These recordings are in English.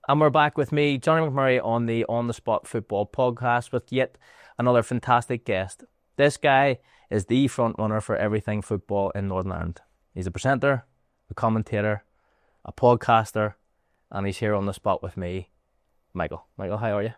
And we're back with me, Johnny McMurray, on the On the Spot Football Podcast with yet another fantastic guest. This guy is the front runner for everything football in Northern Ireland. He's a presenter, a commentator, a podcaster, and he's here on the spot with me, Michael. Michael, how are you?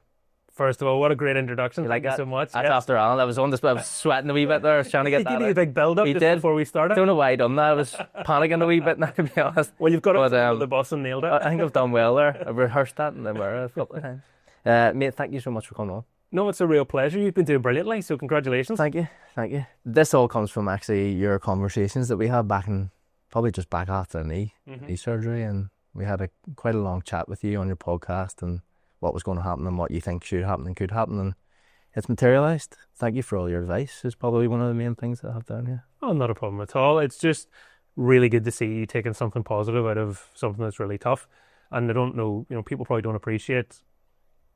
First of all, what a great introduction. You like Thank that? you so much. That's after Alan. I was on this, I was sweating a wee bit there. I was trying to get that Did you out. do a big build-up just before we started? I don't know why I done that. I was panicking a wee bit now, to be honest. Well, you've got it But, the bus and nailed it. I think I've done well there. I've rehearsed that and then wear it a couple of times. Mate, thank you so much for coming on. No, it's a real pleasure. You've been doing brilliantly, so congratulations. Thank you. This all comes from actually your conversations that we had back after the knee surgery, and we had quite a long chat with you on your podcast and what was going to happen and what you think should happen and could happen, and it's materialised. Thank you for all your advice. It's probably one of the main things that I have done here. Oh, not a problem at all. It's just really good to see you taking something positive out of something that's really tough. And I don't know, people probably don't appreciate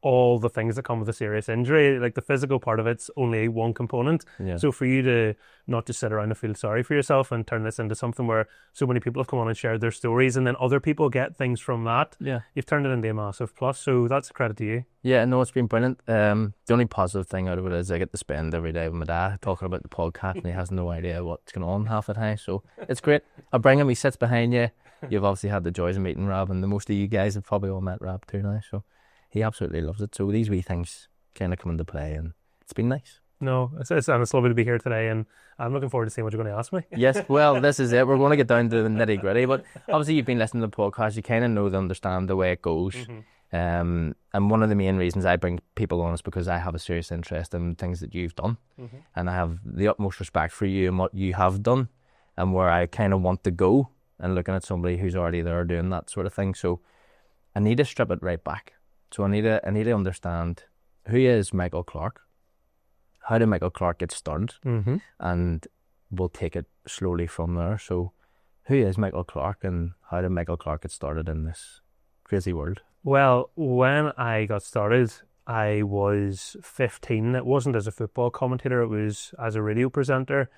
all the things that come with a serious injury. Like the physical part of it's only one component. Yeah. So for you to not just sit around and feel sorry for yourself and turn this into something where so many people have come on and shared their stories and then other people get things from that, you've turned it into a massive plus. So that's a credit to you. Yeah, no, it's been brilliant. The only positive thing out of it is I get to spend every day with my dad talking about the podcast and he has no idea what's going on half the time. So it's great. I bring him, he sits behind you. You've obviously had the joys of meeting Rob, and the most of you guys have probably all met Rob too now. So he absolutely loves it. So these wee things kind of come into play and it's been nice. No, it's lovely to be here today, and I'm looking forward to seeing what you're going to ask me. Yes, well, this is it. We're going to get down to the nitty gritty, but obviously you've been listening to the podcast. You kind of know to understand the way it goes. And one of the main reasons I bring people on is because I have a serious interest in things that you've done. And I have the utmost respect for you and what you have done and where I kind of want to go, and looking at somebody who's already there doing that sort of thing. So I need to strip it right back. So I need to understand, who is Michael Clarke? How did Michael Clarke get started? And we'll take it slowly from there. So who is Michael Clarke and how did Michael Clarke get started in this crazy world? Well, when I got started, I was 15. It wasn't as a football commentator, it was as a radio presenter.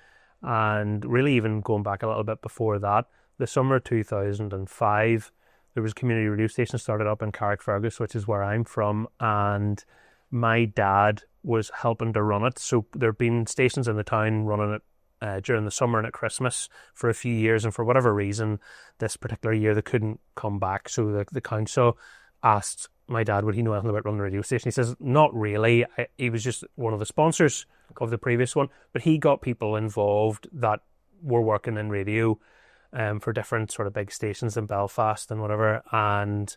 And really even going back a little bit before that, the summer of 2005, there was a community radio station started up in Carrickfergus, which is where I'm from, and my dad was helping to run it. So there have been stations in the town running it during the summer and at Christmas for a few years, and for whatever reason, this particular year they couldn't come back. So the council asked my dad, would he know anything about running a radio station? He says, not really. He was just one of the sponsors of the previous one, but he got people involved that were working in radio for different sort of big stations in Belfast and whatever. And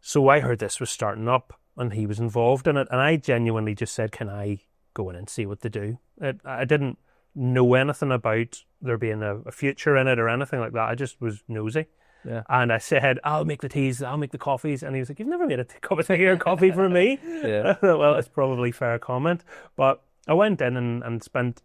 so I heard this was starting up and he was involved in it. And I genuinely just said, can I go in and see what they do? I didn't know anything about there being a future in it or anything like that. I just was nosy. Yeah. And I said, I'll make the teas, I'll make the coffees. And he was like, you've never made a cup of tea or coffee for me? Yeah. Well, it's probably a fair comment. But I went in and spent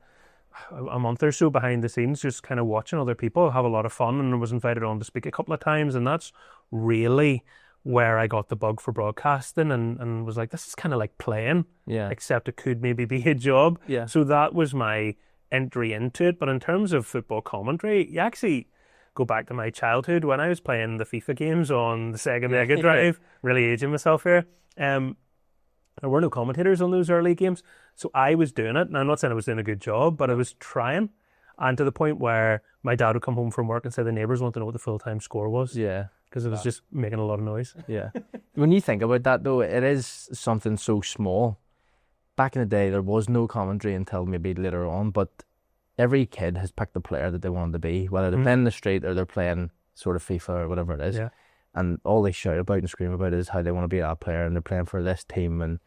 a month or so behind the scenes just kind of watching other people have a lot of fun, and I was invited on to speak a couple of times, and that's really where I got the bug for broadcasting and was like, this is kind of like playing, except it could maybe be a job. Yeah. So that was my entry into it. But in terms of football commentary, you actually go back to my childhood when I was playing the FIFA games on the Sega Mega Drive, really aging myself here. There were no commentators on those early games, so I was doing it. And I'm not saying I was doing a good job, but I was trying. And to the point where my dad would come home from work and say the neighbours want to know what the full-time score was. Yeah. Because it was just making a lot of noise. Yeah. When you think about that, though, it is something so small. Back in the day, there was no commentary until maybe later on, but every kid has picked the player that they wanted to be, whether they're playing in the street or they're playing sort of FIFA or whatever it is. Yeah. And all they shout about and scream about is how they want to be that player, and they're playing for this team. And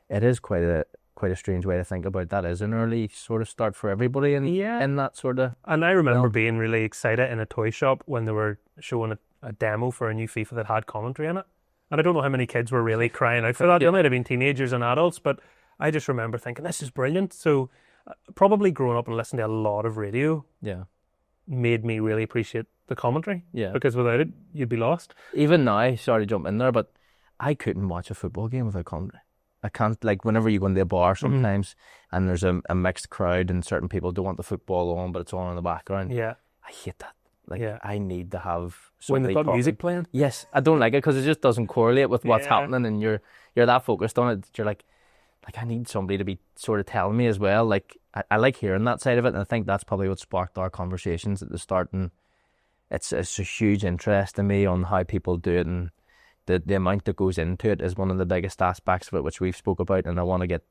it is quite a strange way to think about that. Is an early sort of start for everybody in that sort of... And I remember being really excited in a toy shop when they were showing a demo for a new FIFA that had commentary in it. And I don't know how many kids were really crying out for that. They might have been teenagers and adults, but I just remember thinking, this is brilliant. So probably growing up and listening to a lot of radio made me really appreciate the commentary. Yeah. Because without it, you'd be lost. Even now, sorry to jump in there, but I couldn't watch a football game without commentary. I can't, like, whenever you go into a bar sometimes and there's a mixed crowd and certain people don't want the football on, but it's on in the background. Yeah. I hate that. Like, Yeah. I need to have When somebody they've got talking. music playing. Yes, I don't like it because it just doesn't correlate with what's Yeah. happening, and you're that focused on it that you're like I need somebody to be sort of telling me as well. Like, I like hearing that side of it, and I think that's probably what sparked our conversations at the start. And it's a huge interest in me on how people do it, and the amount that goes into it is one of the biggest aspects of it, which we've spoke about. And I want to get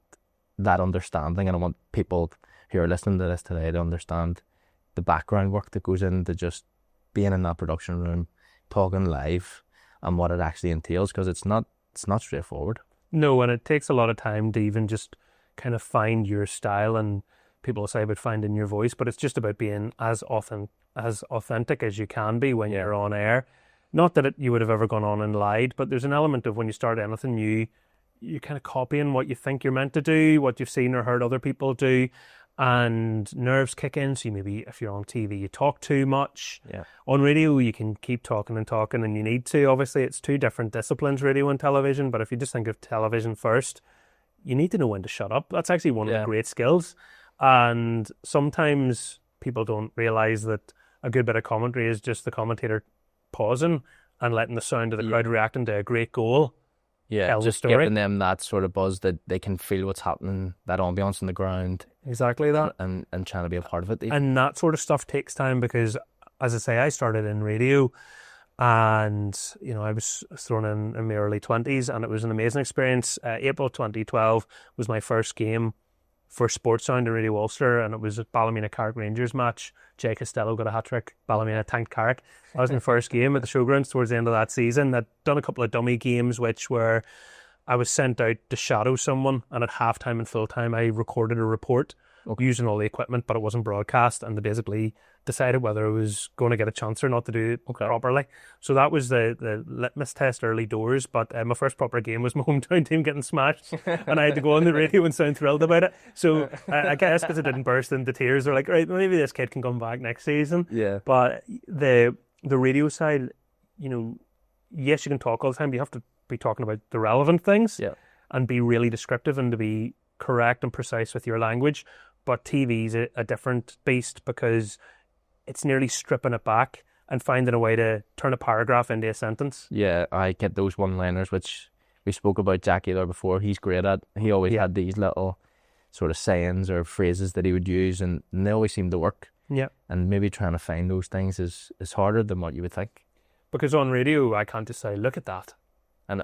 that understanding, and I want people who are listening to this today to understand the background work that goes into just being in that production room, talking live, and what it actually entails, because it's not straightforward. No, and it takes a lot of time to even just kind of find your style, and people say about finding your voice, but it's just about being as authentic as you can be when you're on air. Not that you would have ever gone on and lied, but there's an element of when you start anything new, you're kind of copying what you think you're meant to do, what you've seen or heard other people do, and nerves kick in. So maybe if you're on TV, you talk too much. Yeah. On radio, you can keep talking and talking, and you need to. Obviously, it's two different disciplines, radio and television, but if you just think of television first, you need to know when to shut up. That's actually one of the great skills. And sometimes people don't realise that a good bit of commentary is just the commentator pausing and letting the sound of the crowd reacting to a great goal. Yeah, just giving them that sort of buzz that they can feel what's happening, that ambience on the ground. Exactly that. And trying to be a part of it. And that sort of stuff takes time because, as I say, I started in radio and, I was thrown in my early 20s and it was an amazing experience. April 2012 was my first game for Sports Sound in Radio Ulster, and it was a Ballymena Carrick Rangers match. Jay Costello got a hat-trick, Ballymena tanked Carrick. That was my first game at the Showgrounds towards the end of that season. I'd done a couple of dummy games which were I was sent out to shadow someone, and at halftime and full-time I recorded a report using all the equipment, but it wasn't broadcast, and they basically decided whether I was going to get a chance or not to do it properly. So that was the litmus test early doors, but my first proper game was my hometown team getting smashed, and I had to go on the radio and sound thrilled about it. So I guess because it didn't burst into tears, they're like, right, maybe this kid can come back next season. Yeah. But the radio side, yes, you can talk all the time, but you have to be talking about the relevant things and be really descriptive and to be correct and precise with your language. But TV's a different beast because it's nearly stripping it back and finding a way to turn a paragraph into a sentence. Yeah, I get those one-liners, which we spoke about Jackie there before. He's great at. He always had these little sort of sayings or phrases that he would use, and they always seem to work. Yeah. And maybe trying to find those things is harder than what you would think. Because on radio, I can't just say, look at that. And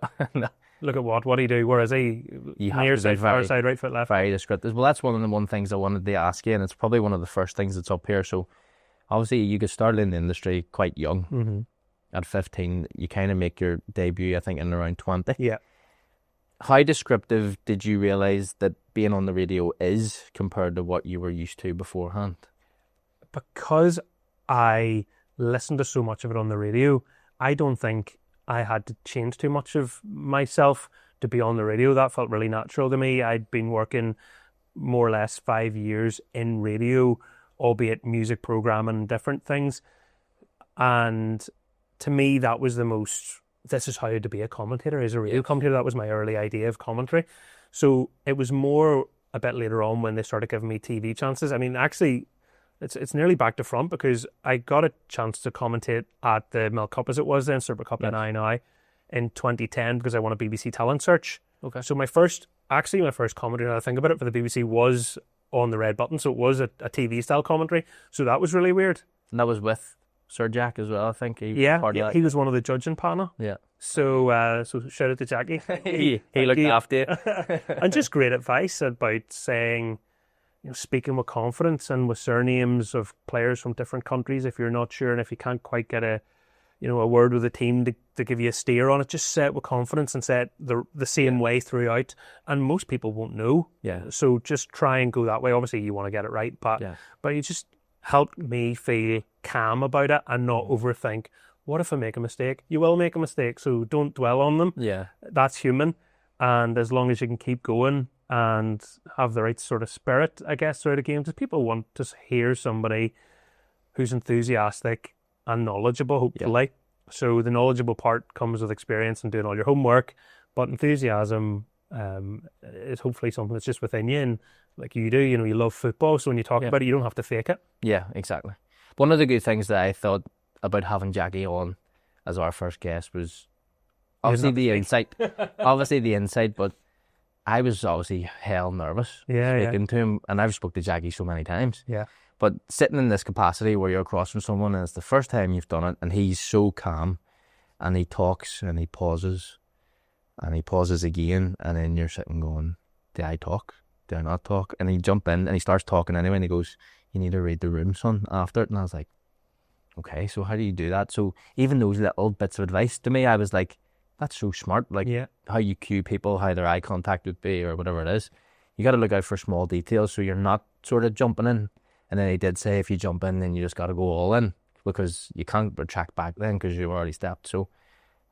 look at what do you do? Where is he? Near side, far side, right foot, left. Very descriptive. Well, that's one of the things I wanted to ask you, and it's probably one of the first things that's up here. So, obviously, you got started in the industry quite young. Mm-hmm. At 15, you kind of make your debut, I think, in around 20. Yeah. How descriptive did you realise that being on the radio is compared to what you were used to beforehand? Because I listened to so much of it on the radio, I don't think I had to change too much of myself to be on the radio. That felt really natural to me. I'd been working more or less 5 years in radio, albeit music programming and different things. And to me, that was this is how to be a commentator, as a radio commentator. That was my early idea of commentary. So it was more a bit later on when they started giving me TV chances. I mean, actually, it's nearly back to front because I got a chance to commentate at the Milk Cup as it was then, Super Cup and I in 2010 because I won a BBC talent search. Okay. So my first commentary, now I think about it, for the BBC was on the red button. So it was a TV style commentary. So that was really weird. And that was with Sir Jack as well, I think. He was one of the judging panel. Yeah. So shout out to Jackie. he looked after you. And just great advice about saying, speaking with confidence and with surnames of players from different countries if you're not sure, and if you can't quite get a word with the team to give you a steer on it, just say it with confidence and say it the same way throughout, and most people won't know. Yeah. So just try and go that way. Obviously you want to get it right, but you just helped me feel calm about it and not overthink. What if I make a mistake? You will make a mistake, so don't dwell on them. Yeah. That's human, and as long as you can keep going and have the right sort of spirit, I guess, throughout a game, because people want to hear somebody who's enthusiastic and knowledgeable, hopefully. Yeah. So the knowledgeable part comes with experience and doing all your homework, but enthusiasm is hopefully something that's just within you, and like you do, you love football, so when you talk about it, you don't have to fake it. Yeah, exactly. One of the good things that I thought about having Jackie on as our first guest was obviously the insight. Obviously the insight, but I was obviously hell nervous speaking to him, and I've spoke to Jackie so many times. Yeah. But sitting in this capacity where you're across from someone and it's the first time you've done it, and he's so calm, and he talks and he pauses again, and then you're sitting going, do I talk? Do I not talk? And he jump in and he starts talking anyway, and he goes, you need to read the room, son, after it. And I was like, okay, so how do you do that? So even those little bits of advice to me, I was like, that's so smart. Like how you cue people, how their eye contact would be or whatever it is. You got to look out for small details so you're not sort of jumping in. And then he did say if you jump in, then you just got to go all in because you can't retract back then because you've already stepped. So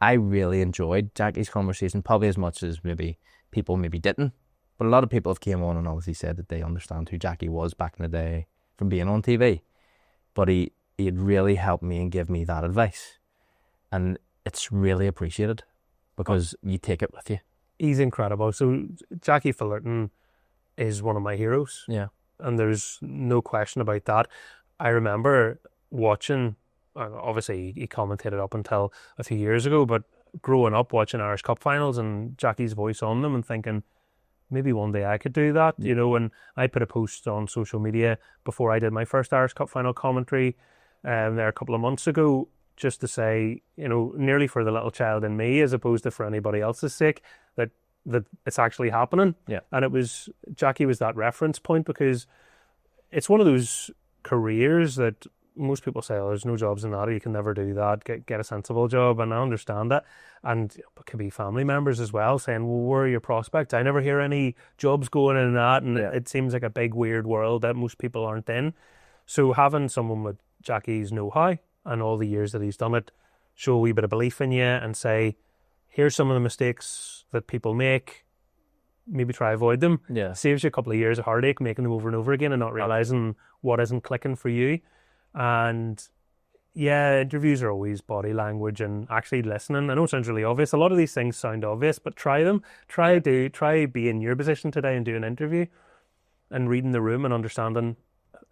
I really enjoyed Jackie's conversation, probably as much as maybe people didn't. But a lot of people have came on and obviously said that they understand who Jackie was back in the day from being on TV. But he had really helped me and give me that advice. And it's really appreciated because you take it with you. He's incredible. So Jackie Fullerton is one of my heroes. Yeah. And there's no question about that. I remember watching, obviously he commentated up until a few years ago, but growing up watching Irish Cup finals and Jackie's voice on them and thinking, maybe one day I could do that, you know. And I put a post on social media before I did my first Irish Cup final commentary there a couple of months ago, just to say, you know, nearly for the little child in me as opposed to for anybody else's sake, that it's actually happening. Yeah. And Jackie was that reference point because it's one of those careers that most people say, oh, there's no jobs in that, or you can never do that, get a sensible job, and I understand that. And it could be family members as well saying, well, where are your prospects? I never hear any jobs going in that, and it seems like a big weird world that most people aren't in. So having someone with Jackie's know-how and all the years that he's done it show a wee bit of belief in you and say, here's some of the mistakes that people make, maybe try avoid them. Yeah. Saves you a couple of years of heartache making them over and over again and not realising what isn't clicking for you. And yeah, interviews are always body language and actually listening. I know it sounds really obvious. A lot of these things sound obvious, but try them. Try be in your position today and do an interview and reading the room and understanding,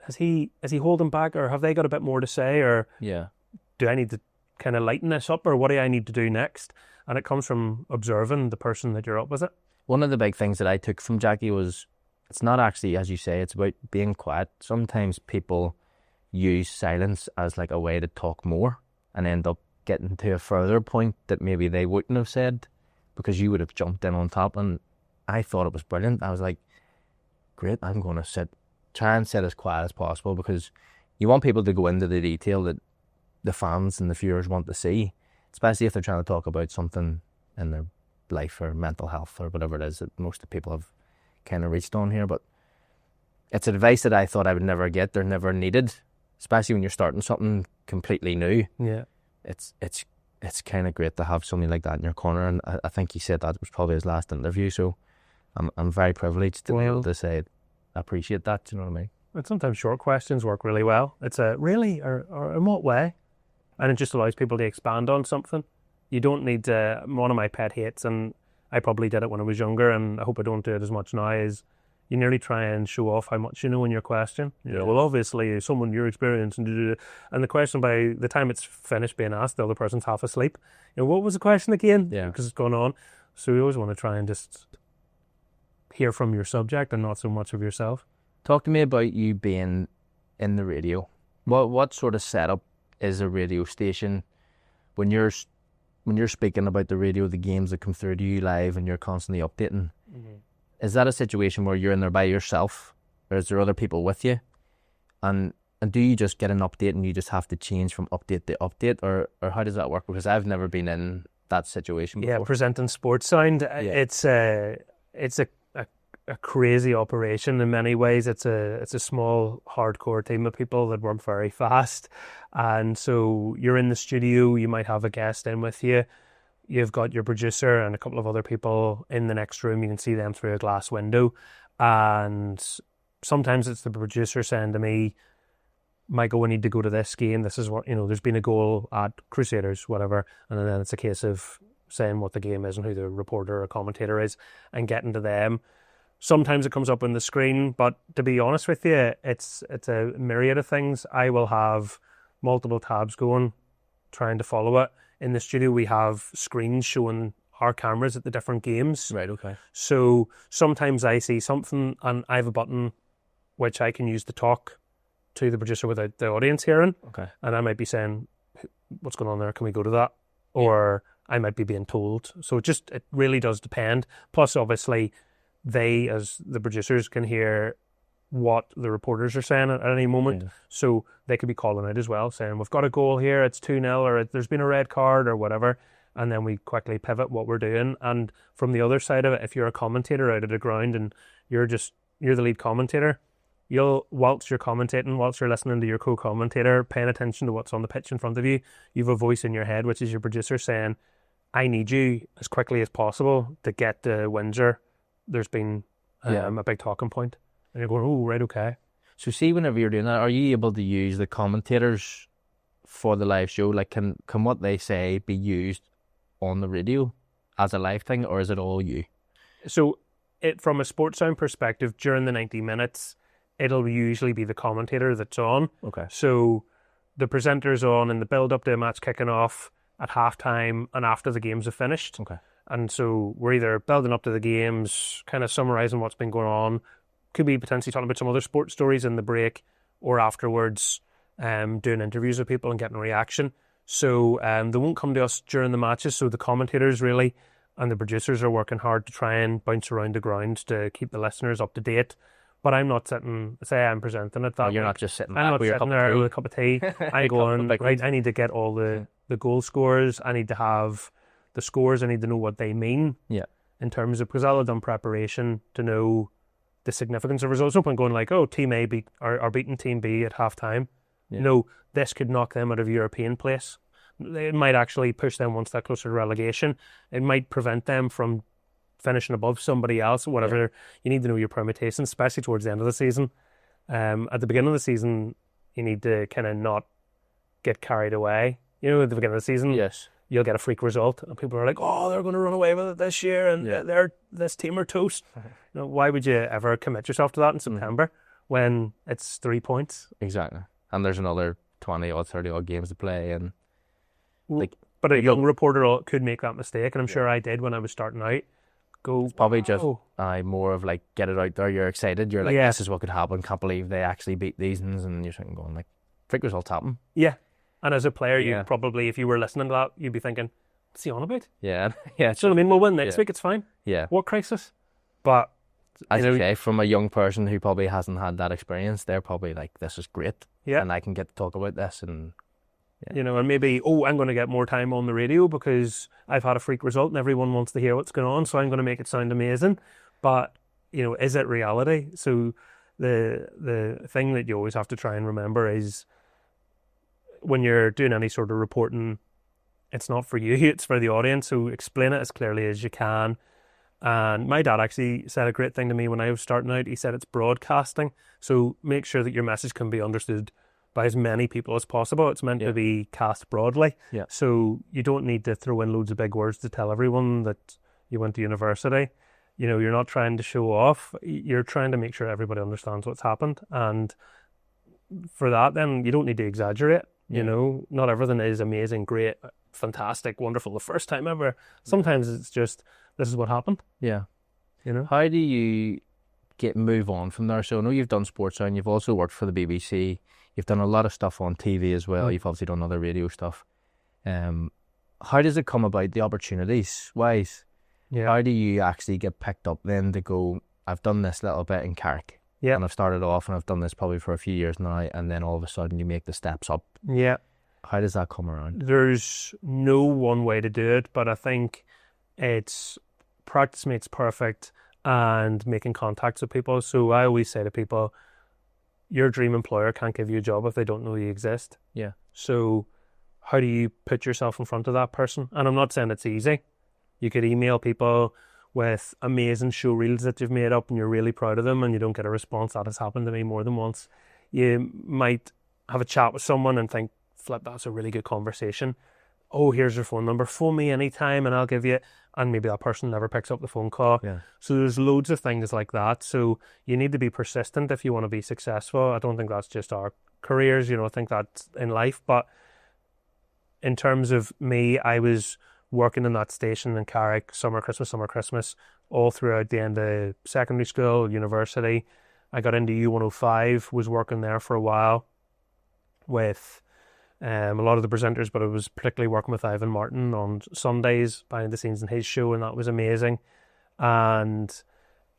is he holding back, or have they got a bit more to say, or do I need to kind of lighten this up, or what do I need to do next? And it comes from observing the person that you're up with it. One of the big things that I took from Jackie was, it's not actually, as you say, it's about being quiet. Sometimes people use silence as like a way to talk more and end up getting to a further point that maybe they wouldn't have said because you would have jumped in on top. And I thought it was brilliant. I was like, great, I'm going to try and sit as quiet as possible because you want people to go into the detail that the fans and the viewers want to see, especially if they're trying to talk about something in their life or mental health or whatever it is that most of the people have kind of reached on here. But it's advice that I thought I would never get. They're never needed, especially when you're starting something completely new. Yeah. It's kind of great to have somebody like that in your corner. And I think he said that was probably his last interview. So I'm very privileged to be able to say I appreciate that. Do you know what I mean? And sometimes short questions work really well. It's a really, or in what way? And it just allows people to expand on something. You don't need one of my pet hates, and I probably did it when I was younger, and I hope I don't do it as much now, is you nearly try and show off how much you know in your question. You know, well, obviously, someone your experience, and the question, by the time it's finished being asked, the other person's half asleep. You know, what was the question again? Yeah. Because it's gone on. So you always want to try and just hear from your subject and not so much of yourself. Talk to me about you being in the radio. What sort of setup is a radio station when you're speaking about the radio, the games that come through to you live, and you're constantly updating? Mm-hmm. Is that a situation where you're in there by yourself, or is there other people with you? And do you just get an update and you just have to change from update to update, or how does that work? Because I've never been in that situation before. Yeah, presenting Sports Sound, it's a crazy operation in many ways. It's a small, hardcore team of people that work very fast. And so you're in the studio, you might have a guest in with you. You've got your producer and a couple of other people in the next room. You can see them through a glass window. And sometimes it's the producer saying to me, Michael, we need to go to this game. This is what, there's been a goal at Crusaders, whatever. And then it's a case of saying what the game is and who the reporter or commentator is and getting to them. Sometimes it comes up on the screen, but to be honest with you, it's a myriad of things. I will have multiple tabs going trying to follow it. In the studio, we have screens showing our cameras at the different games. Right, okay. So sometimes I see something and I have a button which I can use to talk to the producer without the audience hearing. Okay. And I might be saying, what's going on there? Can we go to that? Or I might be being told. So it really does depend. Plus, obviously, they, as the producers, can hear what the reporters are saying at any moment. Yeah. So they could be calling out as well, saying, we've got a goal here, it's 2-0, or there's been a red card, or whatever. And then we quickly pivot what we're doing. And from the other side of it, if you're a commentator out at the ground and you're the lead commentator, whilst you're commentating, whilst you're listening to your co-commentator, paying attention to what's on the pitch in front of you, you have a voice in your head, which is your producer saying, I need you as quickly as possible to get to Windsor. There's been a big talking point. And you're going, oh, right, okay. So see, whenever you're doing that, are you able to use the commentators for the live show? Like, can what they say be used on the radio as a live thing, or is it all you? So from a sports sound perspective, during the 90 minutes, it'll usually be the commentator that's on. Okay. So the presenter's on in the build-up to a match kicking off, at halftime, and after the games have finished. Okay. And so we're either building up to the games, kind of summarising what's been going on, could be potentially talking about some other sports stories in the break, or afterwards doing interviews with people and getting a reaction. So they won't come to us during the matches, so the commentators really and the producers are working hard to try and bounce around the ground to keep the listeners up to date. But I'm not sitting, say I'm presenting it that you're way. not just sitting I'm not sitting there with a cup of tea. I'm going, right, I need to get all the goal scores. I need to have the scores. I need to know what they mean. Yeah. In terms of, because I'll have done preparation to know the significance of results. No point going like, oh, Team A are beating Team B at halftime. Yeah. No, this could knock them out of a European place. It might actually push them one step closer to relegation. It might prevent them from finishing above somebody else, or whatever. Yeah. You need to know your permutations, especially towards the end of the season. At the beginning of the season, you need to kind of not get carried away. You know, at the beginning of the season, yes, you'll get a freak result, and people are like, "Oh, they're going to run away with it this year, and this team are toast." You know, why would you ever commit yourself to that in September when it's 3 points? Exactly, and there's another 20 or 30 odd games to play, and but a young reporter could make that mistake, and I'm sure I did when I was starting out. It's probably just more of like, get it out there. You're excited. You're like, this is what could happen. Can't believe they actually beat these ones, and you're sitting going like, freak results happen. Yeah. And as a player, you probably, if you were listening to that, you'd be thinking, what's he on about? Yeah. Yeah. So, I mean, we'll win next week, it's fine. Yeah. What crisis? But, as you say, from a young person who probably hasn't had that experience, they're probably like, this is great. Yeah. And I can get to talk about this. And, you know, and maybe, I'm going to get more time on the radio because I've had a freak result and everyone wants to hear what's going on, so I'm going to make it sound amazing. But, you know, is it reality? So the thing that you always have to try and remember is, when you're doing any sort of reporting, it's not for you, it's for the audience. So explain it as clearly as you can. And my dad actually said a great thing to me when I was starting out. He said it's broadcasting. So make sure that your message can be understood by as many people as possible. It's meant to be cast broadly. Yeah. So you don't need to throw in loads of big words to tell everyone that you went to university. You know, you're not trying to show off. You're trying to make sure everybody understands what's happened. And for that, then you don't need to exaggerate. You know, not everything is amazing, great, fantastic, wonderful the first time ever. Sometimes it's just, this is what happened. Yeah. You know? How do you move on from there? So I know you've done sports sound, you've also worked for the BBC, you've done a lot of stuff on TV as well, you've obviously done other radio stuff. How does it come about, the opportunities wise? Yeah. How do you actually get picked up then to go, I've done this little bit in Carrick? Yeah. And I've started off and I've done this probably for a few years now, and then all of a sudden you make the steps up. Yeah. How does that come around? There's no one way to do it, but I think it's practice makes perfect and making contacts with people. So I always say to people, your dream employer can't give you a job if they don't know you exist. Yeah. So how do you put yourself in front of that person? And I'm not saying it's easy. You could email people with amazing show reels that you've made up and you're really proud of them and you don't get a response. That has happened to me more than once. You might have a chat with someone and think, flip, that's a really good conversation. Oh, here's your phone number. Phone me anytime and I'll give you... And maybe that person never picks up the phone call. Yeah. So there's loads of things like that. So you need to be persistent if you want to be successful. I don't think that's just our careers, you know, I think that's in life. But in terms of me, I was working in that station in Carrick, summer, Christmas, all throughout the end of secondary school, university. I got into U105, was working there for a while with a lot of the presenters, but I was particularly working with Ivan Martin on Sundays, behind the scenes in his show, and that was amazing. And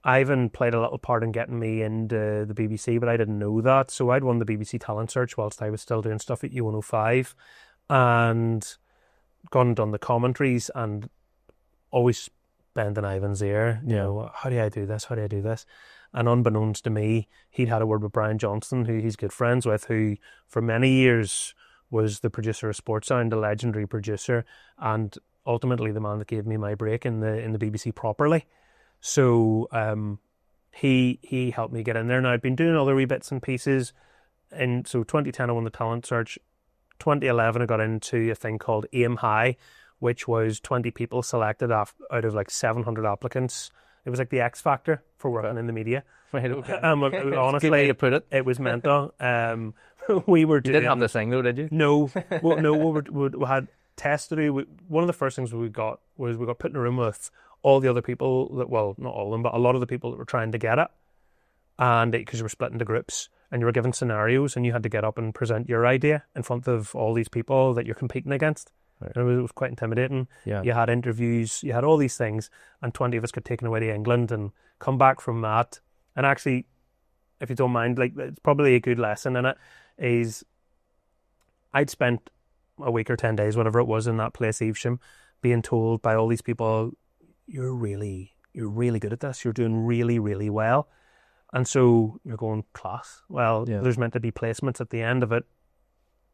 Ivan played a little part in getting me into the BBC, but I didn't know that. So I'd won the BBC talent search whilst I was still doing stuff at U105, and gone and done the commentaries, and always bending Ivan's ear. You know, how do I do this? How do I do this? And unbeknownst to me, he'd had a word with Brian Johnston, who he's good friends with, who for many years was the producer of Sports Sound, a legendary producer, and ultimately the man that gave me my break in the BBC properly. So he helped me get in there. Now I'd been doing other wee bits and pieces, and so 2010 I won the talent search. 2011 I got into a thing called Aim High, which was 20 people selected out of like 700 applicants. It was like the X Factor for working in the media. Right, okay. Honestly, way to put it. It was mental. We were doing. You didn't have the thing though, did you? No, we had tests to do. One of the first things we got was we got put in a room with all the other people that, well, not all of them, but a lot of the people that were trying to get it, and because you were split into groups and you were given scenarios and you had to get up and present your idea in front of all these people that you're competing against. Right. And it was quite intimidating. Yeah. You had interviews, you had all these things, and 20 of us got taken away to England and come back from that. And actually, if you don't mind, like, it's probably a good lesson in it, is I'd spent a week or 10 days, whatever it was, in that place, Evesham, being told by all these people, you're really good at this, you're doing really, really well. And so you're going, class. Well, there's meant to be placements at the end of it.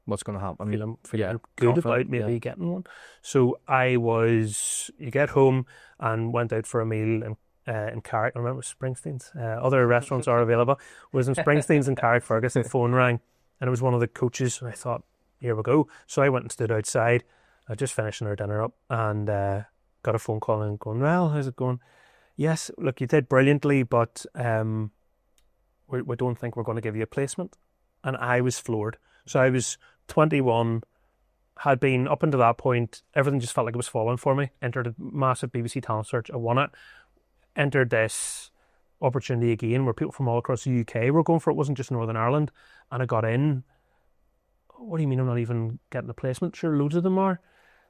What's going to happen? Feeling good about maybe getting one. So you get home and went out for a meal in Carrick. I remember Springsteen's. Other restaurants are available. Was in Springsteen's in Carrickfergus. The phone rang, and it was one of the coaches. And I thought, here we go. So I went and stood outside. I just finishing our dinner up, and got a phone call and going, well, how's it going? Yes, look, you did brilliantly, but we don't think we're going to give you a placement. And I was floored. So I was 21, had been up until that point, everything just felt like it was falling for me. Entered a massive BBC talent search, I won it. Entered this opportunity again where people from all across the UK were going for it. It wasn't just Northern Ireland. And I got in. What do you mean I'm not even getting a placement? Sure, loads of them are.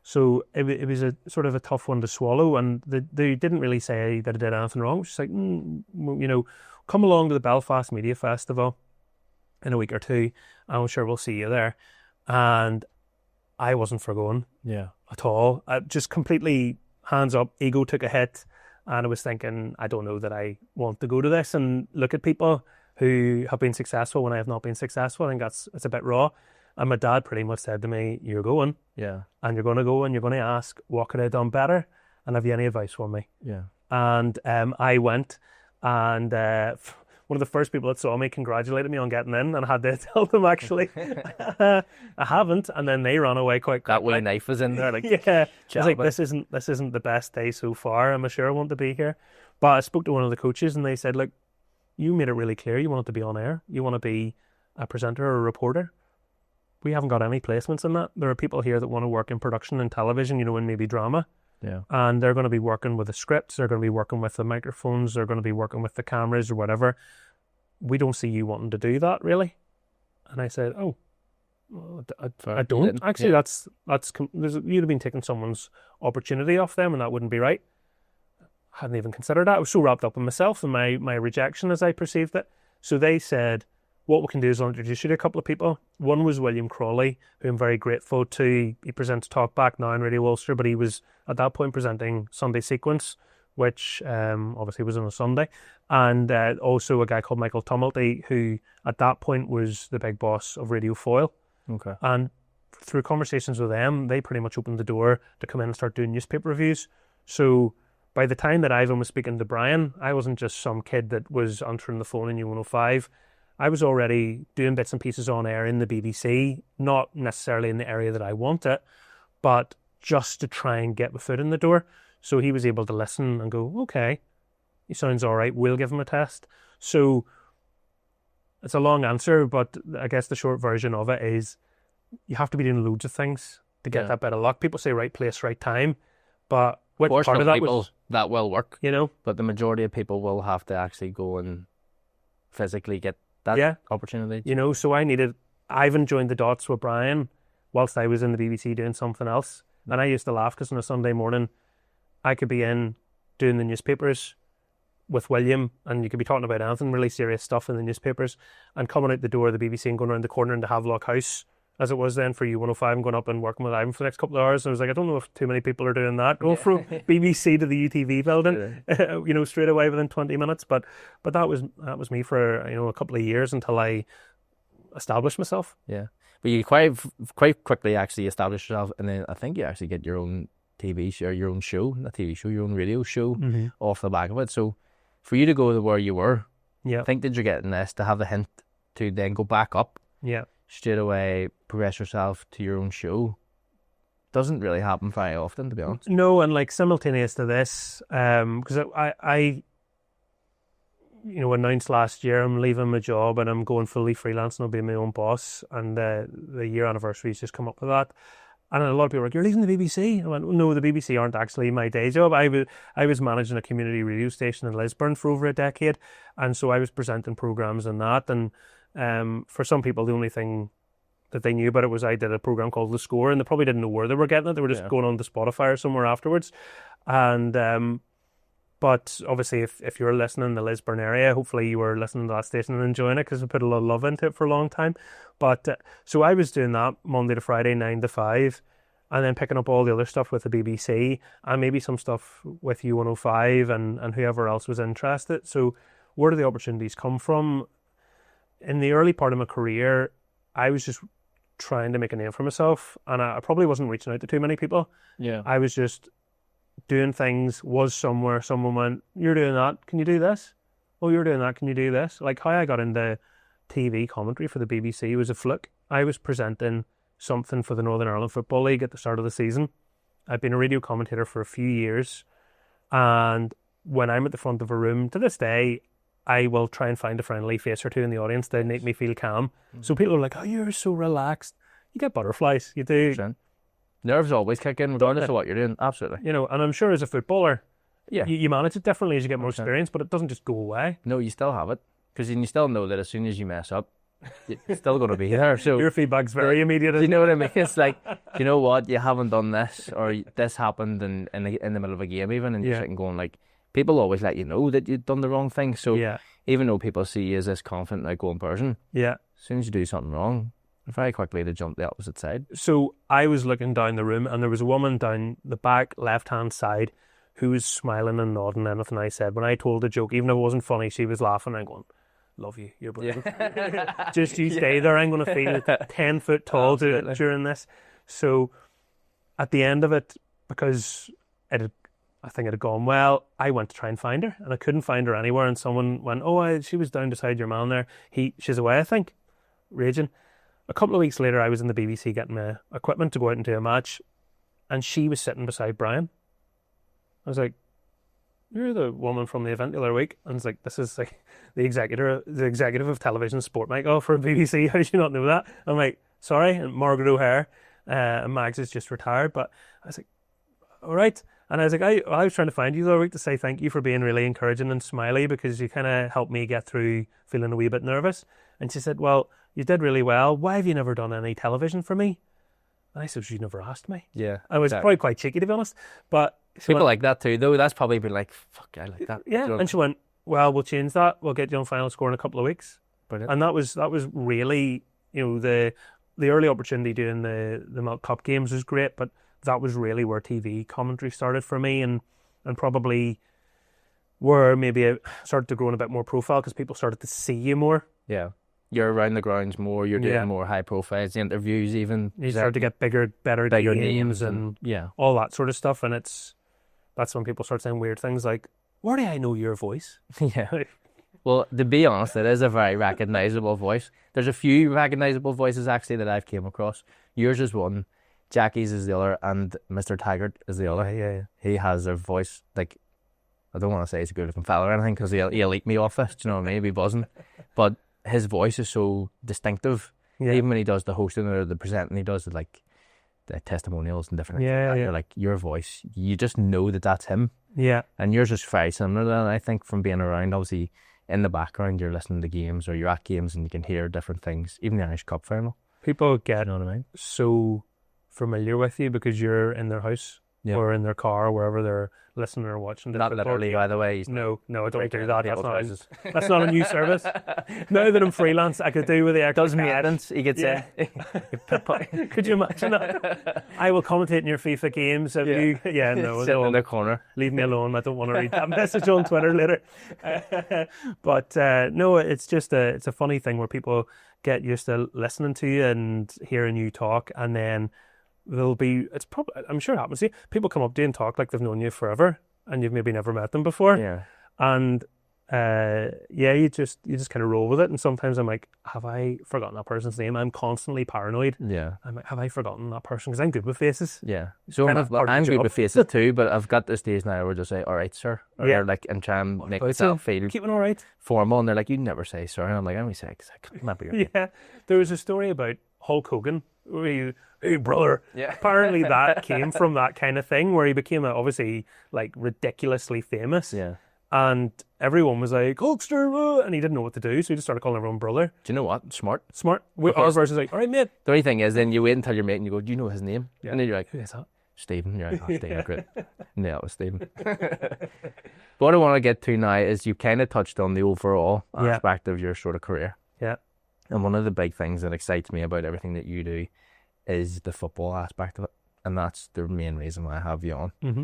So it was a sort of a tough one to swallow. And they didn't really say that I did anything wrong. It was just like, come along to the Belfast Media Festival in a week or two, and I'm sure we'll see you there. And I wasn't for going at all. I just completely hands up, ego took a hit, and I was thinking, I don't know that I want to go to this and look at people who have been successful when I have not been successful. I think it's a bit raw. And my dad pretty much said to me, you're going, and you're going to go and you're going to ask, what could I have done better? And have you any advice for me? Yeah. And I went, and one of the first people that saw me congratulated me on getting in, and I had to tell them, actually, I haven't. And then they ran away quite quickly. That wee knife was in there. Like, I was like, this isn't the best day so far. I'm sure I want to be here. But I spoke to one of the coaches, and they said, look, you made it really clear you wanted to be on air. You want to be a presenter or a reporter. We haven't got any placements in that. There are people here that want to work in production and television, and maybe drama. Yeah. And they're going to be working with the scripts, they're going to be working with the microphones, they're going to be working with the cameras or whatever. We don't see you wanting to do that, really. And I said, I don't. Actually, that's you'd have been taking someone's opportunity off them, and that wouldn't be right. I hadn't even considered that. I was so wrapped up in myself and my rejection as I perceived it. So they said, what we can do is I'll introduce you to a couple of people. One was William Crawley, who I'm very grateful to. He presents Talkback now on Radio Ulster, but he was at that point presenting Sunday Sequence, which obviously was on a Sunday. And also a guy called Michael Tumulty, who at that point was the big boss of Radio Foyle. Okay. And through conversations with them, they pretty much opened the door to come in and start doing newspaper reviews. So by the time that Ivan was speaking to Brian, I wasn't just some kid that was answering the phone in U105. I was already doing bits and pieces on air in the BBC, not necessarily in the area that I wanted, but just to try and get my foot in the door. So he was able to listen and go, okay, he sounds all right, we'll give him a test. So it's a long answer, but I guess the short version of it is you have to be doing loads of things to get that bit of luck. People say right place, right time, but what Of course, part of that people was, that will work, you know? but the majority of people will have to actually go and physically get that opportunity. You know, so I've joined the dots with Brian whilst I was in the BBC doing something else. And I used to laugh because on a Sunday morning, I could be in doing the newspapers with William, and you could be talking about anything, really serious stuff in the newspapers, and coming out the door of the BBC and going around the corner into Havelock House, as it was then for U105, and going up and working with Ivan for the next couple of hours. And I was like, I don't know if too many people are doing that. Going from BBC to the UTV building, you know, straight away within 20 minutes. But that was me for, you know, a couple of years until I established myself. Yeah. But you quite quickly actually establish yourself, and then I think you actually get your own TV show, your own show, not TV show, your own radio show off the back of it. So for you to go to where you were, I think that you're getting this, to have the hint to then go back up, straight away, progress yourself to your own show, doesn't really happen very often, to be honest. No, and like simultaneous to this, because I you know, announced last year I'm leaving my job and I'm going fully freelance and I'll be my own boss, and the year anniversary's just come up with that. And a lot of people are like, you're leaving the BBC? I went, no, the BBC aren't actually my day job. I was managing a community radio station in Lisburn for over a decade, and so I was presenting programmes and that. And for some people, the only thing that they knew about it was I did a programme called The Score, and they probably didn't know where they were getting it. They were just going on to Spotify or somewhere afterwards. And but obviously, if you're listening in the Lisburn area, hopefully you were listening to that station and enjoying it, because I put a lot of love into it for a long time. But so I was doing that Monday to Friday, 9 to 5, and then picking up all the other stuff with the BBC and maybe some stuff with U105 and whoever else was interested. So where do the opportunities come from? In the early part of my career, I was just trying to make a name for myself, and I probably wasn't reaching out to too many people. Yeah, I was just doing things, was somewhere, someone went, you're doing that, can you do this? Oh, you're doing that, can you do this? Like how I got into TV commentary for the BBC was a fluke. I was presenting something for the Northern Ireland Football League at the start of the season. I've been a radio commentator for a few years, and when I'm at the front of a room, to this day, I will try and find a friendly face or two in the audience to make me feel calm. So people are like, oh, you're so relaxed. You get butterflies, you do. 100%. Nerves always kick in, regardless of what you're doing. Absolutely. You know, and I'm sure as a footballer, you manage it differently as you get more experience, but it doesn't just go away. No, you still have it, because you still know that as soon as you mess up, it's still going to be there. So your feedback's very immediate. Do you know what I mean? It's like, you know what, you haven't done this, or this happened in the middle of a game even, and you're sitting going like, people always let you know that you've done the wrong thing. So even though people see you as this confident, outgoing person, as soon as you do something wrong, very quickly to jump the opposite side. So I was looking down the room, and there was a woman down the back left-hand side who was smiling and nodding anything I said. When I told a joke, even if it wasn't funny, she was laughing and going, love you, you're brilliant. Just you stay there, I'm going to feel 10 foot tall during this. So at the end of it, because I think it had gone well, I went to try and find her, and I couldn't find her anywhere, and someone went, she was down beside your man there. She's away, I think, raging. A couple of weeks later, I was in the BBC getting my equipment to go out and do a match, and she was sitting beside Brian. I was like, you're the woman from the event the other week. And it's like, this is like the executive of television sport, Michael, for BBC. How did you not know that? I'm like, sorry. And Margaret O'Hare, and Mags is just retired. But I was like, all right. And I was like, I was trying to find you the other week to say thank you for being really encouraging and smiley, because you kind of helped me get through feeling a wee bit nervous. And she said, well, you did really well. Why have you never done any television for me? And I said, you never asked me. Yeah. I was probably quite cheeky, to be honest. But people like that too, though. That's probably been like, fuck, I like that. Yeah. And she went, well, we'll change that. We'll get you on Final Score in a couple of weeks. Brilliant. And that was really, you know, the early opportunity doing the Milk Cup games was great, but that was really where TV commentary started for me, and probably where maybe I started to grow in a bit more profile, because people started to see you more. Yeah. You're around the grounds more, you're doing more high profiles, interviews even. You start to get better games and all that sort of stuff, and that's when people start saying weird things like, where do I know your voice? Yeah. Well, to be honest, it is a very recognisable voice. There's a few recognisable voices actually that I've came across. Yours is one, Jackie's is the other, and Mr. Taggart is the other. Yeah. He has a voice, like, I don't want to say he's a good looking fella or anything, because he'll eat me off this, do you know what I mean? He'll be buzzing. But his voice is so distinctive. Yeah. Even when he does the hosting or the presenting, he does it like the testimonials and different things Yeah, like that. yeah. You're like, your voice, you just know that that's him. Yeah. And yours is very similar to that. I think from being around, obviously, in the background, you're listening to games or you're at games and you can hear different things, even the Irish Cup final. People get You know what I mean? so familiar with you because you're in their house or in their car, wherever they're listening or watching. Not literally, by the way. No, I don't do that. That's That's not a new service. Now that I'm freelance, I could do with the extra does maintenance. He gets in. Could you imagine that? I will commentate in your FIFA games. Have you? Yeah, no. Sitting in the corner. Leave me alone. I don't want to read that message on Twitter later. But no, it's just it's a funny thing where people get used to listening to you and hearing you talk, and then I'm sure it happens to you. People come up to you and talk like they've known you forever, and you've maybe never met them before. Yeah. And you just kind of roll with it. And sometimes I'm like, have I forgotten that person's name? I'm constantly paranoid. Yeah. I'm like, have I forgotten that person? Because I'm good with faces. Yeah. So Part I'm of the good job. with faces too, but I've got this stage now where I just say, all right, sir. Or Yeah. like, and try and make about myself feel Keeping all right. formal. And they're like, you never say sir. And I'm like, I'm going to say, because I can't remember your Yeah. There was a story about Hulk Hogan where hey brother. Yeah. Apparently that came from that kind of thing where he became obviously like ridiculously famous. Yeah. And everyone was like, Hulkster, and he didn't know what to do, so he just started calling everyone brother. Do you know what? Smart. Our version's like, all right, mate. The only thing is, then you wait until you're mate and you go, do you know his name? Yeah. And then you're like, who is that? Stephen. You're like, oh, Stephen, great. No, it was Stephen. But what I want to get to now is you kind of touched on the overall aspect of your sort of career. Yeah. And one of the big things that excites me about everything that you do is the football aspect of it. And that's the main reason why I have you on. Mm-hmm.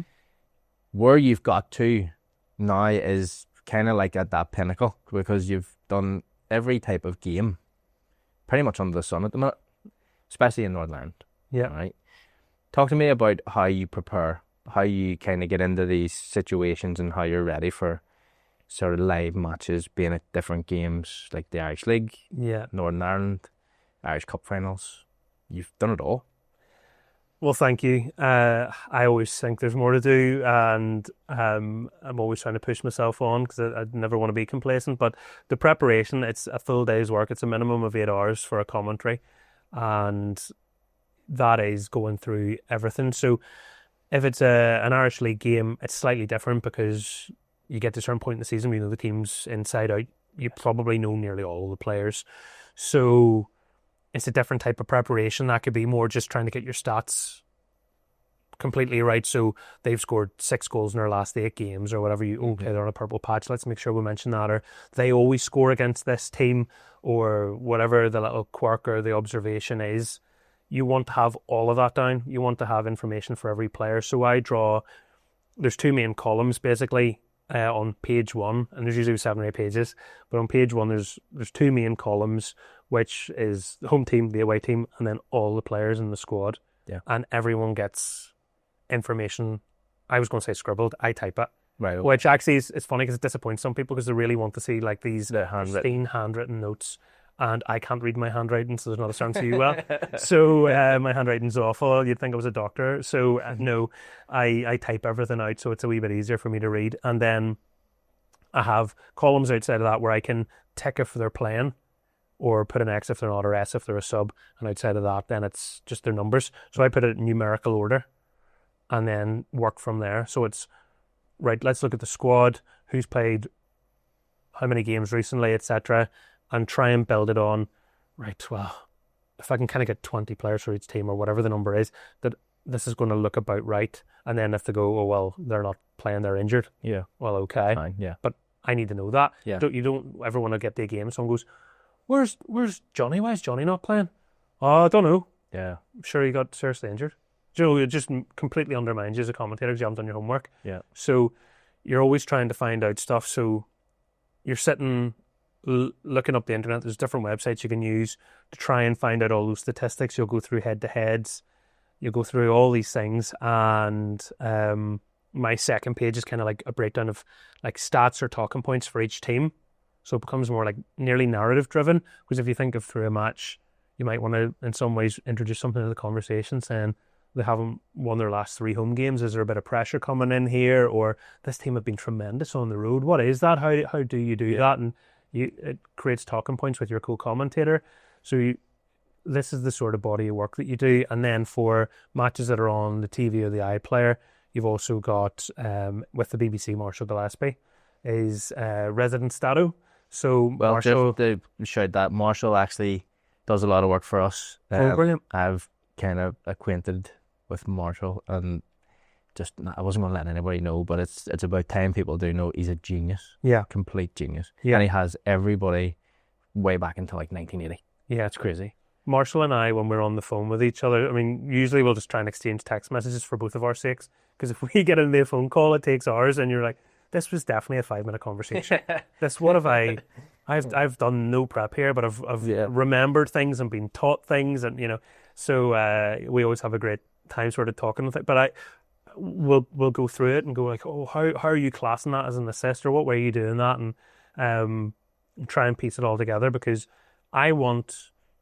Where you've got to now is kind of like at that pinnacle, because you've done every type of game pretty much under the sun at the minute, especially in Northern Ireland. Yeah. Right. Talk to me about how you prepare, how you kind of get into these situations and how you're ready for sort of live matches, being at different games like the Irish League, Northern Ireland, Irish Cup finals. You've done it all. Well, thank you. I always think there's more to do, and I'm always trying to push myself on because I never want to be complacent. But the preparation, it's a full day's work. It's a minimum of 8 hours for a commentary, and that is going through everything. So if it's an Irish League game, it's slightly different because you get to a certain point in the season, you know the team's inside out. You probably know nearly all the players. So it's a different type of preparation. That could be more just trying to get your stats completely right. So they've scored 6 goals in their last 8 games or whatever. Okay, they're on a purple patch. Let's make sure we mention that. Or they always score against this team, or whatever the little quirk or the observation is. You want to have all of that down. You want to have information for every player. So there's 2 main columns basically on page 1, and there's usually 7 or 8 pages. But on page 1, there's 2 main columns, which is the home team, the away team, and then all the players in the squad. Yeah. And everyone gets information. I was going to say scribbled. I type it. Right. Okay. Which actually it's funny because it disappoints some people because they really want to see like these handwritten notes. And I can't read my handwriting, so there's not a chance to you well. So my handwriting's awful. You'd think I was a doctor. So no, I type everything out, so it's a wee bit easier for me to read. And then I have columns outside of that where I can tick if they're playing, or put an X if they're not, or S if they're a sub. And outside of that, then it's just their numbers. So I put it in numerical order, and then work from there. So it's right. Let's look at the squad, who's played how many games recently, etc., and try and build it on, right, well, if I can kind of get 20 players for each team or whatever the number is, that this is going to look about right. And then if they go, oh, well, they're not playing, they're injured. Yeah. Well, okay. Fine, yeah. But I need to know that. Yeah. You don't ever want to get to a game. Someone goes, where's Johnny? Why is Johnny not playing? Oh, I don't know. Yeah. I'm sure he got seriously injured. You know, it just completely undermines you as a commentator because you haven't done your homework. Yeah. So you're always trying to find out stuff. So you're sitting looking up the internet. There's different websites you can use to try and find out all those statistics. You'll go through head-to-heads. You'll go through all these things. And my second page is kind of like a breakdown of like stats or talking points for each team. So it becomes more like nearly narrative-driven. Because if you think of through a match, you might want to, in some ways, introduce something to the conversation saying they haven't won their last 3 home games. Is there a bit of pressure coming in here? Or this team have been tremendous on the road. What is that? How do you do that? And it creates talking points with your co-commentator. So this is the sort of body of work that you do. And then for matches that are on the TV or the iPlayer, you've also got, with the BBC, Marshall Gillespie is resident stato. So Well, Marshall... just to shout that, Marshall actually does a lot of work for us. brilliant. I've kind of acquainted with Marshall, and just I wasn't going to let anybody know, but it's about time people do know he's a genius. Yeah. Complete genius. Yeah. And he has everybody way back until like 1980. Yeah. It's crazy. Marshall and I, when we're on the phone with each other, I mean, usually we'll just try and exchange text messages for both of our sakes, because if we get into a phone call, it takes hours, and you're like, this was definitely a 5-minute conversation. What have I've done no prep here, but I've remembered things and been taught things, and so we always have a great time sort of talking with it. But we'll go through it and go like, oh, how are you classing that as an assist, or what way are you doing that, and try and piece it all together, because I want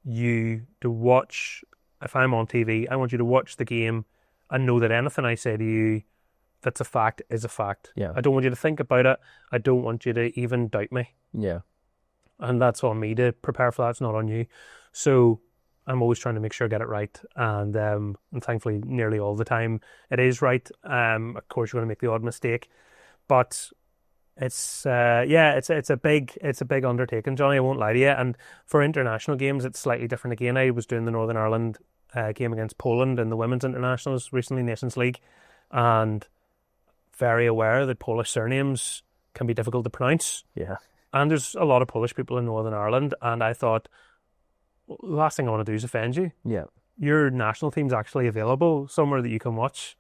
you to watch, if I'm on TV, I want you to watch the game and know that anything I say to you that's a fact is a fact. Yeah. I don't want you to think about it. I don't want you to even doubt me. Yeah. And that's on me to prepare for that. It's not on you. So I'm always trying to make sure I get it right. And thankfully, nearly all the time, it is right. Of course, you're going to make the odd mistake. But it's a big undertaking, Johnny. I won't lie to you. And for international games, it's slightly different again. I was doing the Northern Ireland game against Poland in the women's internationals recently, Nations League, and very aware that Polish surnames can be difficult to pronounce. Yeah. And there's a lot of Polish people in Northern Ireland, and I thought, well, the last thing I want to do is offend you. Yeah. Your national team's actually available somewhere that you can watch,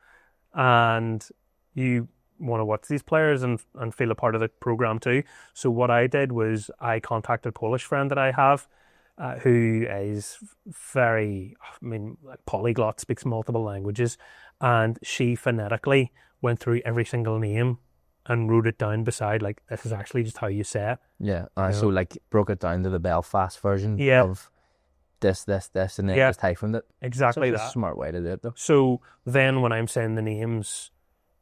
and you want to watch these players and feel a part of the program too. So what I did was I contacted a Polish friend that I have, who is very, polyglot, speaks multiple languages, and she phonetically went through every single name and wrote it down beside, like, this is actually just how you say it. Yeah. So like broke it down to the Belfast version of this, and then just hyphened it. Exactly. That's a smart way to do it, though. So then when I'm saying the names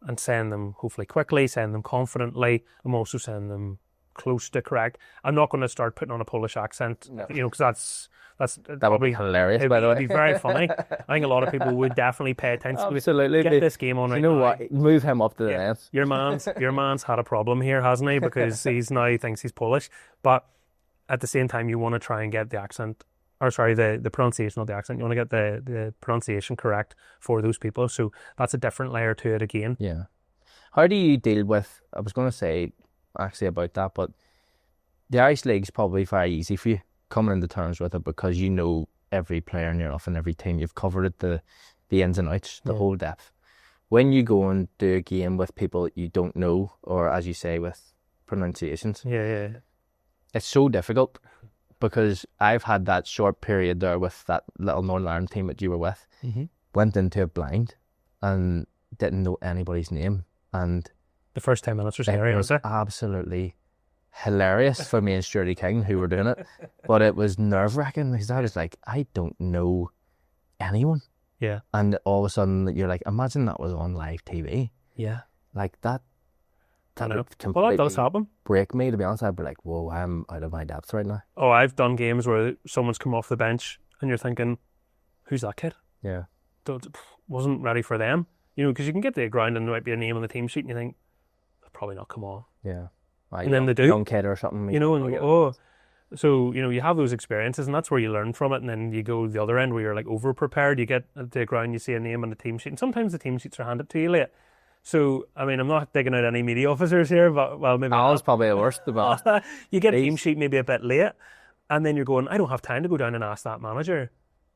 and saying them hopefully quickly, saying them confidently, I'm also saying them close to correct. I'm not going to start putting on a Polish accent, because that would be hilarious, by the way. It'd be very funny. I think a lot of people would definitely pay attention. Absolutely. Get this game on right now. You know what? Move him up to the end. Your man's had a problem here, hasn't he? Because he's now thinks he's Polish. But at the same time, you want to try and get the accent, or sorry, the pronunciation of the accent. You want to get the pronunciation correct for those people. So that's a different layer to it again. Yeah. How do you deal with, I was going to say actually about that, but the Irish League's probably very easy for you coming into terms with it, because you know every player near enough in every team. You've covered it, the ins and outs, the whole depth. When you go and do a game with people that you don't know, or as you say, with pronunciations, it's so difficult, because I've had that short period there with that little Northern Ireland team that you were with, went into it blind and didn't know anybody's name, and the first 10 minutes were scary, was absolutely hilarious for me and Stuarty King, who were doing it, but it was nerve-wracking, because I was like, I don't know anyone. Yeah. And all of a sudden you're like, imagine that was on live TV. Yeah. Like that would completely well, that does happen. Break me, to be honest. I'd be like, whoa, I'm out of my depth right now. Oh, I've done games where someone's come off the bench and you're thinking, who's that kid? Yeah. Wasn't ready for them. Because you can get to the ground and there might be a name on the team sheet and you think, they'll probably not come on. Yeah. And then they do. Young kid or something. So, you have those experiences, and that's where you learn from it, and then you go the other end where you're like over-prepared. You get to the ground, you see a name on the team sheet, and sometimes the team sheets are handed to you late. So, I mean, I'm not digging out any media officers here, but, well, maybe Alan's probably the worst, to be honest. You get a team sheet maybe a bit late, and then you're going, I don't have time to go down and ask that manager,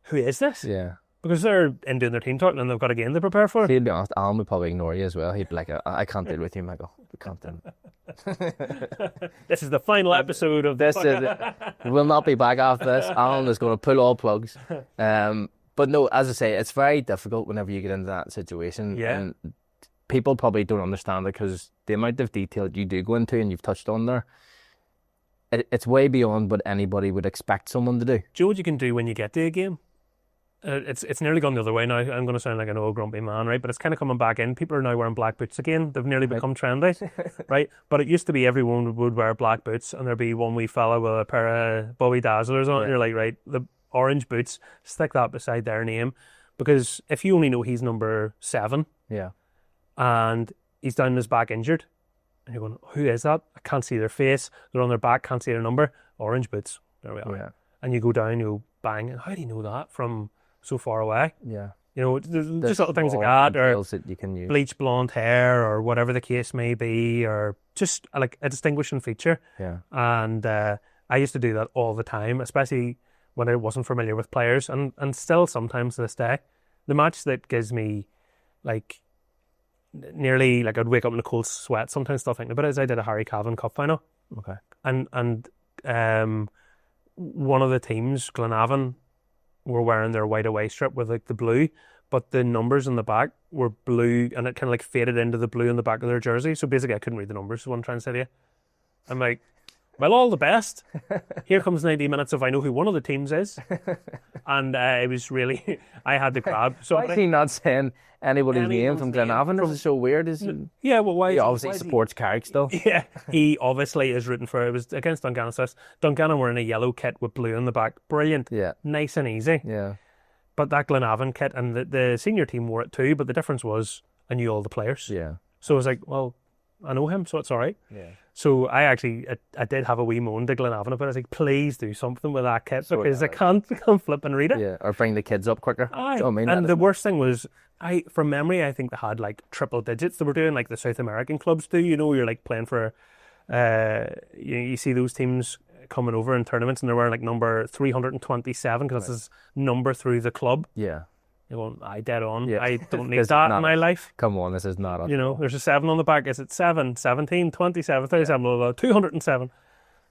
who is this? Yeah. Because they're in doing their team talk and they've got a game to prepare for. See, to be honest, Alan would probably ignore you as well. He'd be like, I can't deal with you, Michael. We can't do it. This is the final episode of this. We'll not be back after this. Alan is going to pull all plugs. But no, as I say, it's very difficult whenever you get into that situation. Yeah. And people probably don't understand it, because the amount of detail you do go into, and you've touched on there, it's way beyond what anybody would expect someone to do. Do you know what you can do when you get to a game? It's nearly gone the other way now. I'm going to sound like an old grumpy man, right? But it's kind of coming back in. People are now wearing black boots again. They've nearly become trendy, right? But it used to be everyone would wear black boots, and there'd be one wee fella with a pair of Bobby Dazzlers on it. And you're like, right, orange boots, stick that beside their name, because if you only know he's number 7, and he's down his back injured, and you're going, who is that? I can't see their face. They're on their back, can't see their number. Orange boots. There we are. Yeah. And you go down, you bang, and how do you know that from so far away? Yeah. You know, there's just little things like that, or that you can use. Bleach blonde hair, or whatever the case may be, or just like a distinguishing feature. Yeah. And I used to do that all the time, especially when I wasn't familiar with players, and still sometimes to this day. The match that gives me like nearly like I'd wake up in a cold sweat sometimes still thinking about it is I did a Harry Cavan Cup final. Okay. And one of the teams, Glenavon, were wearing their white away strip with like the blue, but the numbers on the back were blue, and it kind of like faded into the blue on the back of their jersey. So basically I couldn't read the numbers, is what I'm trying to say to you. I'm like, well, all the best. Here comes 90 minutes of I know who one of the teams is. And it was really, I had the crowd. So why is he not saying anybody's name from Glenavon? This is so weird. Yeah, well, why? He obviously supports Carrick still. Yeah, he obviously is rooting for it. Was against Dungannon. So Dungannon were in a yellow kit with blue on the back. Brilliant. Yeah. Nice and easy. Yeah. But that Glenavon kit, and the senior team wore it too, but the difference was I knew all the players. Yeah. So I was like, well, I know him, so it's all right. Yeah. So I did have a wee moan to Glenavon, but I was like, please do something with that kit, because I can't flip and read it. Yeah, or bring the kids up quicker. Aye. So, I mean, and the worst thing was, from memory, I think they had like triple digits. They were doing like the South American clubs do. You know, you're like playing for, you see those teams coming over in tournaments, and they're wearing like number 327 because that's his number through the club. Yeah. You're going, dead on. Yeah. I don't need that in my life. Come on, this is not. You know, there's a 7 on the back. Is it 7, 17, 27, 37, blah, blah, blah, 207?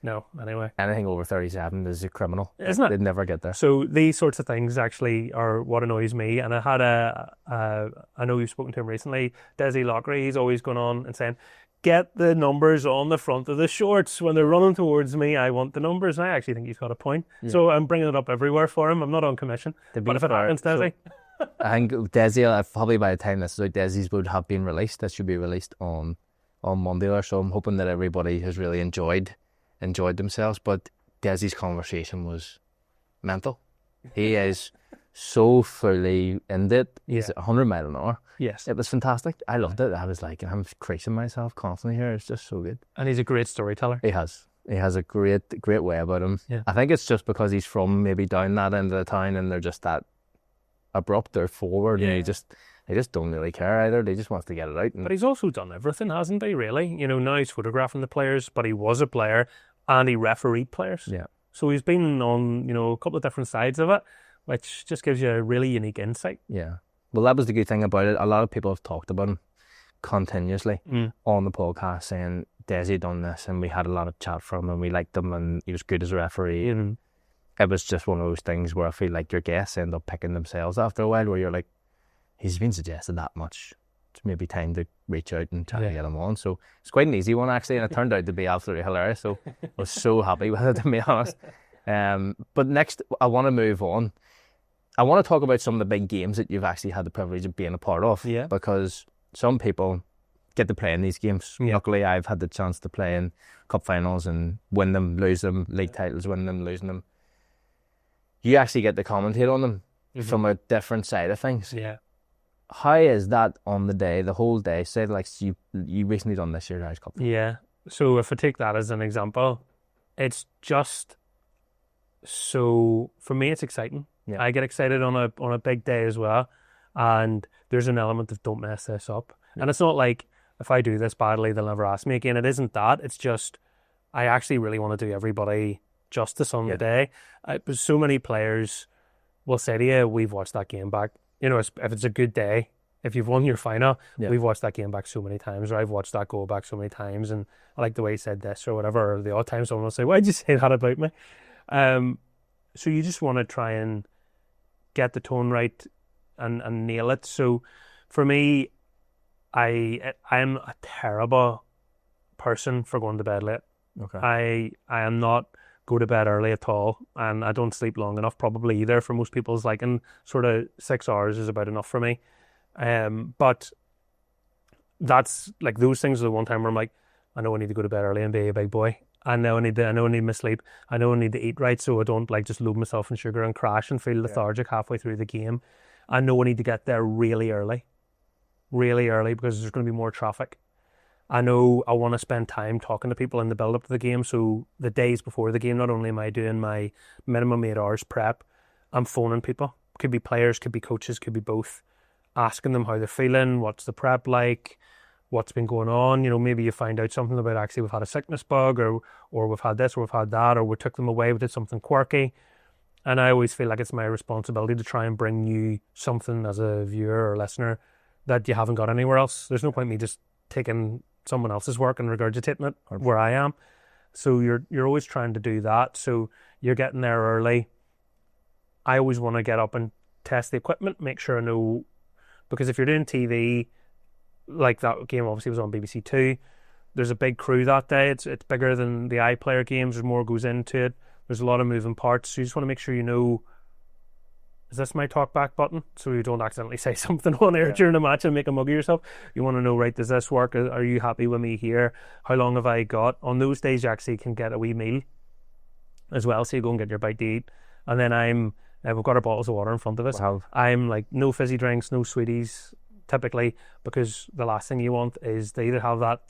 No, anyway. Anything over 37 is a criminal. Isn't it? They'd never get there. So these sorts of things actually are what annoys me. And I had I know you've spoken to him recently, Desi Lockery, he's always going on and saying, get the numbers on the front of the shorts. When they're running towards me, I want the numbers. And I actually think he's got a point. Yeah. So I'm bringing it up everywhere for him. I'm not on commission. But if it happens, Desi... I think Desi, probably by the time this is out, Desi's would have been released. This should be released on Monday or so. I'm hoping that everybody has really enjoyed themselves. But Desi's conversation was mental. He is so fully in it. He's 100 miles an hour. Yes. It was fantastic. I loved it. I was like, I'm creasing myself constantly here. It's just so good. And he's a great storyteller. He has a great way about him. Yeah. I think it's just because he's from maybe down that end of the town, and they're just that abrupt or forward, and they just don't really care either. They just want to get it out. But he's also done everything, hasn't he, really? You know, now he's photographing the players, but he was a player and he refereed players. Yeah. So he's been on, you know, a couple of different sides of it, which just gives you a really unique insight. Yeah. Well, that was the good thing about it. A lot of people have talked about him continuously on the podcast, saying Desi done this, and we had a lot of chat from him, and we liked him, and he was good as a referee, and it was just one of those things where I feel like your guests end up picking themselves after a while, where you're like, he's been suggested that much. It's maybe time to reach out and try to get him on. So it's quite an easy one, actually, and it turned out to be absolutely hilarious. So I was so happy with it, to be honest. But next, I want to move on. I want to talk about some of the big games that you've actually had the privilege of being a part of. Yeah. Because some people get to play in these games. Yeah. Luckily, I've had the chance to play in cup finals and win them, lose them, league titles, win them, losing them. You actually get to commentate on them from a different side of things. Yeah. How is that on the day, the whole day? Say, like, you recently done this year's Irish Cup. Yeah. So if I take that as an example, it's just so, for me, it's exciting. Yeah. I get excited on a big day as well. And there's an element of don't mess this up. Yeah. And it's not like, if I do this badly, they'll never ask me again. It isn't that. It's just, I actually really want to do everybody justice on the day. So many players will say to you, we've watched that game back. You know, if it's a good day, if you've won your final, we've watched that game back so many times, or I've watched that goal back so many times, and I like the way he said this or whatever, or the odd time someone will say, why'd you say that about me? So you just want to try and get the tone right and nail it. So for me, I'm a terrible person for going to bed late. Okay. I am not go to bed early at all, and I don't sleep long enough probably either for most people's liking. Sort of 6 hours is about enough for me. But that's like, those things are the one time where I'm like, I know I need to go to bed early and be a big boy. I know I need my sleep. I know I need to eat right so I don't like just load myself in sugar and crash and feel lethargic halfway through the game. I know I need to get there really early because there's going to be more traffic. I know I want to spend time talking to people in the build up to the game. So the days before the game, not only am I doing my minimum 8 hours prep, I'm phoning people. Could be players, could be coaches, could be both. Asking them how they're feeling, what's the prep like, what's been going on. You know, maybe you find out something about actually we've had a sickness bug or we've had this or we've had that or we took them away, we did something quirky. And I always feel like it's my responsibility to try and bring you something as a viewer or listener that you haven't got anywhere else. There's no point in me just taking someone else's work and regurgitating it where I am. So you're always trying to do that. So you're getting there early. I always want to get up and test the equipment, make sure I know, because if you're doing TV, like that game obviously was on BBC Two, there's a big crew that day. It's bigger than the iPlayer games. There's more goes into it. There's a lot of moving parts. So you just want to make sure you know, is this my talk back button? So you don't accidentally say something on air during a match and make a mug of yourself. You want to know, right, does this work? Are you happy with me here? How long have I got? On those days, you actually can get a wee meal as well. So you go and get your bite to eat. And then we've got our bottles of water in front of us. Wow. I'm like, no fizzy drinks, no sweeties, typically, because the last thing you want is to either have that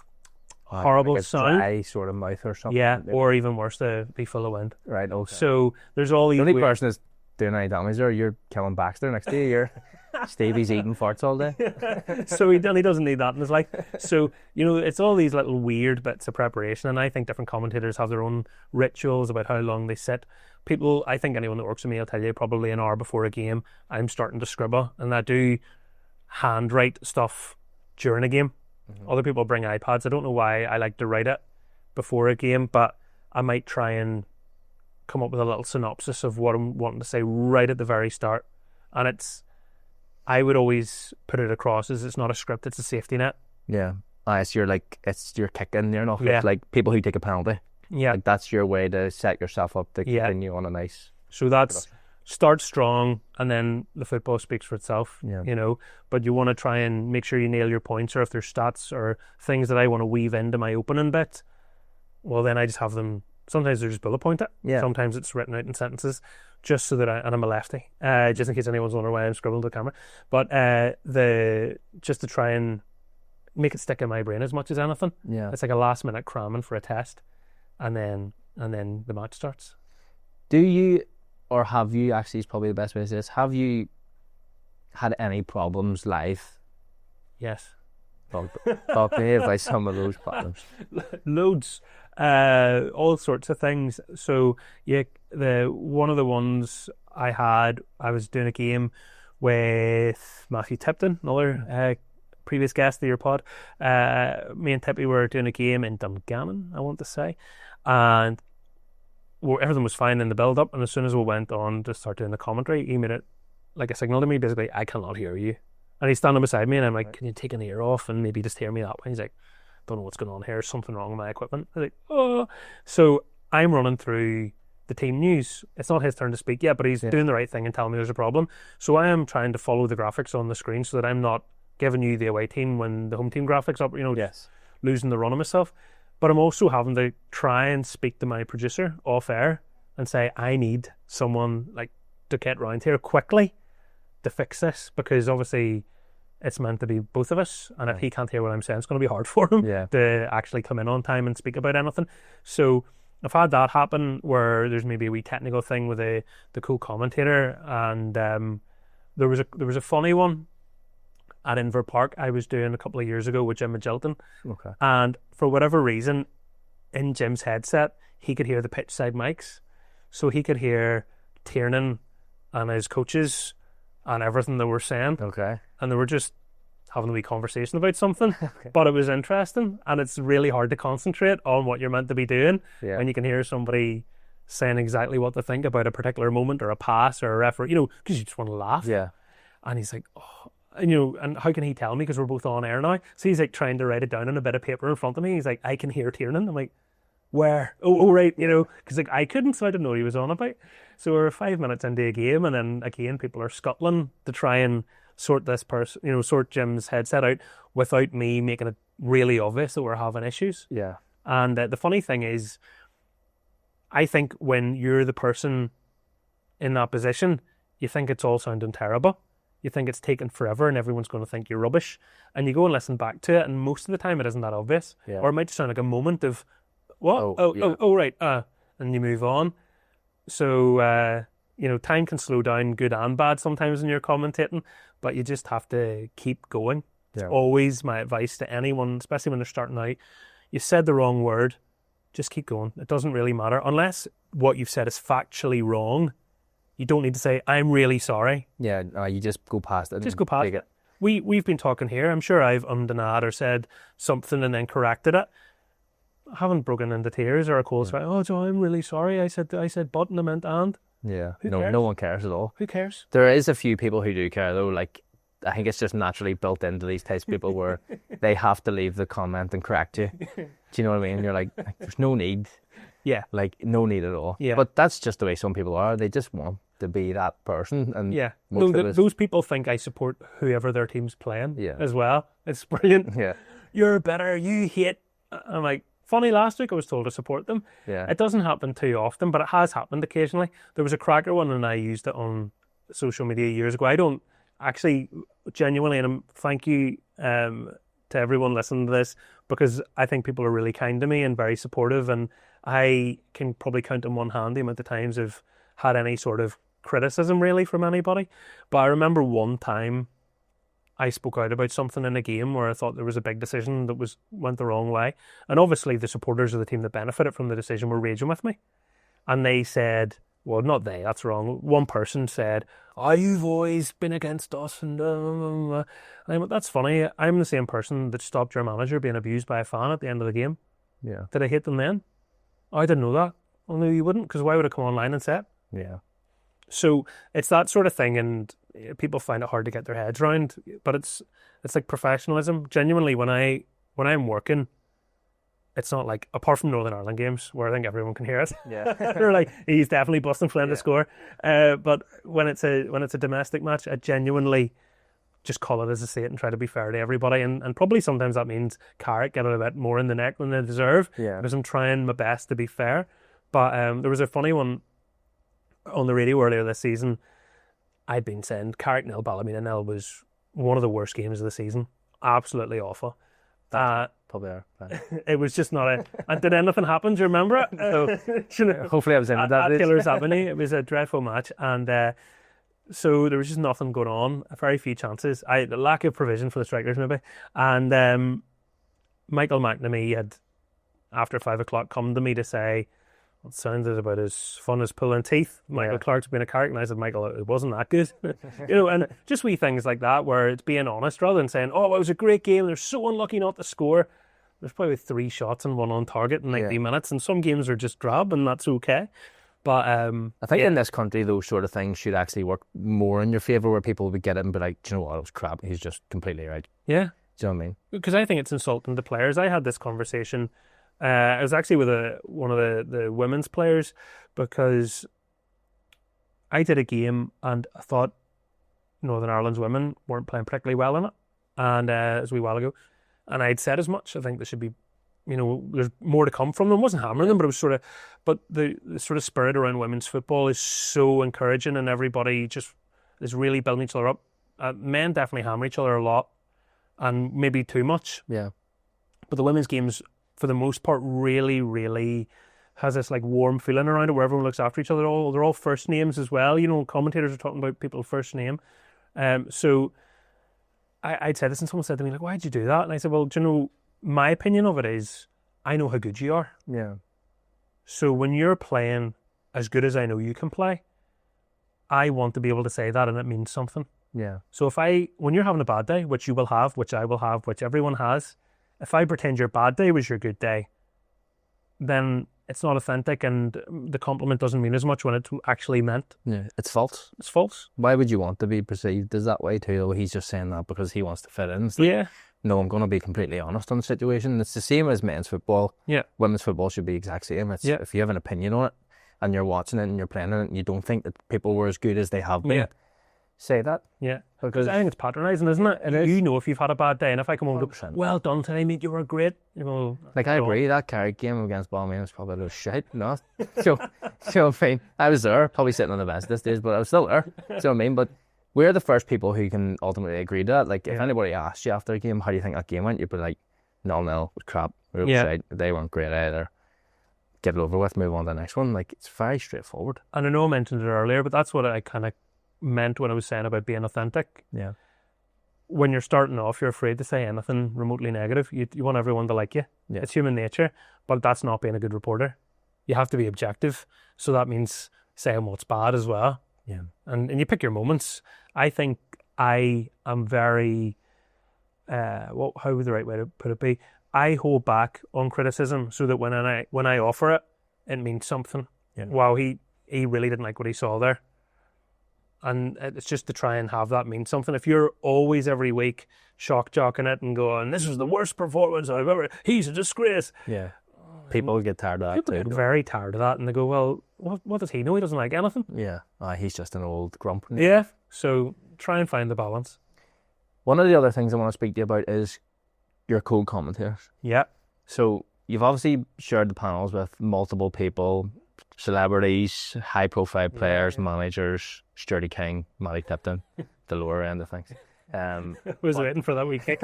horrible like a sound, dry sort of mouth or something. yeah, or even worse, to be full of wind. Right, okay. So there's all these. The only person that's doing any damage there, you're killing Baxter next to you. You're Stevie's eating farts all day. So he doesn't need that in his life. So, you know, it's all these little weird bits of preparation, and I think different commentators have their own rituals about how long they sit. People, I think anyone that works with me will tell you probably an hour before a game, I'm starting to scribble, and I do handwrite stuff during a game. Other people bring iPads. I don't know why I like to write it before a game, but I might try and come up with a little synopsis of what I'm wanting to say right at the very start. And I would always put it across as it's not a script, it's a safety net. Yeah. It's you're kicking, you're not like people who take a penalty. Yeah. Like that's your way to set yourself up to continue on a nice. So that's start strong, and then the football speaks for itself, you know. But you want to try and make sure you nail your points, or if there's stats or things that I want to weave into my opening bit, well, then I just have them. Sometimes they're just bullet pointed. Yeah. Sometimes it's written out in sentences, just so that and I'm a lefty, just in case anyone's wondering why I'm scribbling to the camera. But just to try and make it stick in my brain as much as anything. Yeah. It's like a last minute cramming for a test, and then the match starts. Do you? Or have you, actually, is probably the best way to say this, have you had any problems live? Yes. Talk to me about some of those problems. Loads. All sorts of things. So, yeah, one of the ones I was doing a game with Matthew Tipton, another previous guest of your pod. Me and Tippy were doing a game in Dungannon, I want to say. And everything was fine in the build-up, and as soon as we went on to start doing the commentary, he made it like a signal to me, basically, I cannot hear you. And he's standing beside me, and I'm like, can you take an ear off and maybe just hear me that way? He's like, don't know what's going on here, there's something wrong with my equipment. I was like, oh. So I'm running through the team news. It's not his turn to speak yet, but he's doing the right thing and telling me there's a problem. So I am trying to follow the graphics on the screen so that I'm not giving you the away team when the home team graphics up, losing the run of myself. But I'm also having to try and speak to my producer off air and say, I need someone like to get round here quickly to fix this, because obviously it's meant to be both of us, and if he can't hear what I'm saying, it's going to be hard for him to actually come in on time and speak about anything. So I've had that happen where there's maybe a wee technical thing with the co-commentator, and there was a funny one at Inver Park I was doing a couple of years ago with Jim Magilton. Okay. And for whatever reason, in Jim's headset, he could hear the pitch side mics. So he could hear Tiernan and his coaches and everything they were saying. Okay. And they were just having a wee conversation about something. But it was interesting. And it's really hard to concentrate on what you're meant to be doing when you can hear somebody saying exactly what they think about a particular moment or a pass or a referee, because you just want to laugh. Yeah. And he's like, oh. And how can he tell me, because we're both on air now? So he's like trying to write it down on a bit of paper in front of me. He's like, I can hear Tiernan. I'm like, where? Oh right, because like I couldn't, so I didn't know what he was on about. So we're 5 minutes into a game, and then again people are scuttling to try and sort this person, sort Jim's headset out without me making it really obvious that we're having issues. Yeah. And the funny thing is, I think when you're the person in that position, you think it's all sounding terrible. You think it's taken forever and everyone's going to think you're rubbish. And you go and listen back to it, and most of the time it isn't that obvious. Yeah. Or it might just sound like a moment of, what? Right. And you move on. So, time can slow down good and bad sometimes when you're commentating, but you just have to keep going. Yeah. It's always my advice to anyone, especially when they're starting out. You said the wrong word, just keep going. It doesn't really matter. Unless what you've said is factually wrong, you don't need to say, I'm really sorry. Yeah, no, you just go past it. Just go past it. We've been talking here. I'm sure I've and ah'd or said something and then corrected it. I haven't broken into tears or a cold sweat. Oh, Joe, I'm really sorry. I said but and I meant and. Yeah. Who cares? No one cares at all. Who cares? There is a few people who do care though. Like, I think it's just naturally built into these types of people where they have to leave the comment and correct you. Do you know what I mean? You're like there's no need. Yeah. Like, no need at all. Yeah. But that's just the way some people are. They just want to be that person. And yeah. Those people think I support whoever their team's playing as well. It's brilliant. Yeah. You're better. You hate. I'm like, funny, last week I was told to support them. Yeah. It doesn't happen too often, but it has happened occasionally. There was a cracker one and I used it on social media years ago. I don't actually genuinely, and thank you to everyone listening to this, because I think people are really kind to me and very supportive, and I can probably count on one hand the amount of times I've had any sort of criticism really from anybody. But I remember one time I spoke out about something in a game where I thought there was a big decision that went the wrong way, and obviously the supporters of the team that benefited from the decision were raging with me, and they said, well, not they, that's wrong. One person said, oh, you've always been against us. And I went, that's funny. I'm the same person that stopped your manager being abused by a fan at the end of the game. Yeah. Did I hate them then? Oh, I didn't know that. Oh, no, you wouldn't, because why would I come online and say it? Yeah. So it's that sort of thing, and people find it hard to get their heads around. But it's like professionalism. Genuinely, when I'm working, it's not like, apart from Northern Ireland games where I think everyone can hear it. Yeah. They're like, he's definitely busting Flynn to score. But when it's a domestic match, I genuinely just call it as I see it and try to be fair to everybody. And probably sometimes that means Carrick get a bit more in the neck than they deserve. Yeah. Because I'm trying my best to be fair. But there was a funny one on the radio earlier this season. I'd been saying Carrick 0, Ballymena 0 was one of the worst games of the season. Absolutely awful. Probably are. It was just not a... And did anything happen? Do you remember it? Hopefully I was in with that. At Taylor's Avenue. It was a dreadful match. And so there was just nothing going on. Very few chances. The lack of provision for the strikers, maybe. And Michael McNamee had, after 5 o'clock, come to me to say, it sounded about as fun as pulling teeth. Michael Clarke's been a character, and I said, Michael, it wasn't that good. And just wee things like that where it's being honest rather than saying, oh, it was a great game, they're so unlucky not to score. There's probably 3 shots and 1 on target in 90 minutes, and some games are just drab, and that's okay. But I think in this country, those sort of things should actually work more in your favour, where people would get it and be like, do you know what, it was crap, he's just completely right. Yeah. Do you know what I mean? Because I think it's insulting to players. I had this conversation... I was actually with one of the women's players, because I did a game and I thought Northern Ireland's women weren't playing particularly well in it, and it was a wee while ago, and I'd said as much. I think there should be, there's more to come from them. I wasn't hammering them, but it was but the sort of spirit around women's football is so encouraging, and everybody just is really building each other up. Men definitely hammer each other a lot, and maybe too much. Yeah. But the women's games, for the most part, really, really has this like warm feeling around it where everyone looks after each other. They're all first names as well. Commentators are talking about people's first name. So I'd said this, and someone said to me, like, why'd you do that? And I said, well, do you know, my opinion of it is, I know how good you are. Yeah. So when you're playing as good as I know you can play, I want to be able to say that, and it means something. Yeah. So when you're having a bad day, which you will have, which I will have, which everyone has, if I pretend your bad day was your good day, then it's not authentic, and the compliment doesn't mean as much when it's actually meant. Yeah, it's false. It's false. Why would you want to be perceived as that way too? Or he's just saying that because he wants to fit in. Yeah. No, I'm going to be completely honest on the situation. It's the same as men's football. Yeah. Women's football should be the exact same. If you have an opinion on it and you're watching it and you're playing it and you don't think that people were as good as they have been, say that. Yeah. Because I think it's patronising, isn't it? It is. You know if you've had a bad day, and if I come home and go, 100%. well done today, mate, you were great. You know, like, I agree, that Carrick game against Balmain was probably a little shit. No. So fine. I was there, probably sitting on the bench this days, but I was still there. Do you know what I mean? But we're the first people who can ultimately agree to that. Like, if anybody asked you after a game, how do you think that game went? You'd be like, 0-0, crap. We're upside. They weren't great either. Get it over with, move on to the next one. Like, it's very straightforward. And I know I mentioned it earlier, but that's what I kind of meant when I was saying about being authentic. Yeah. When you're starting off, you're afraid to say anything remotely negative. You want everyone to like you. Yeah. It's human nature, but that's not being a good reporter. You have to be objective. So that means saying what's bad as well. Yeah. And you pick your moments. I think I am very, how would the right way to put it be? I hold back on criticism so that when I offer it, it means something. Yeah. Wow, he really didn't like what he saw there. And it's just to try and have that mean something. If you're always every week shock jocking it and going, this was the worst performance I've ever, he's a disgrace. Yeah. People get tired of that People too. get very tired of that and they go, well, what does he know? He doesn't like anything. Yeah. He's just an old grump. Yeah. So try and find the balance. One of the other things I want to speak to you about is your co-commentators. Yeah. So you've obviously shared the panels with multiple people, celebrities, high-profile players, managers, Sturdy King, Matty Tipton, the lower end of things. I was waiting for that wee kick.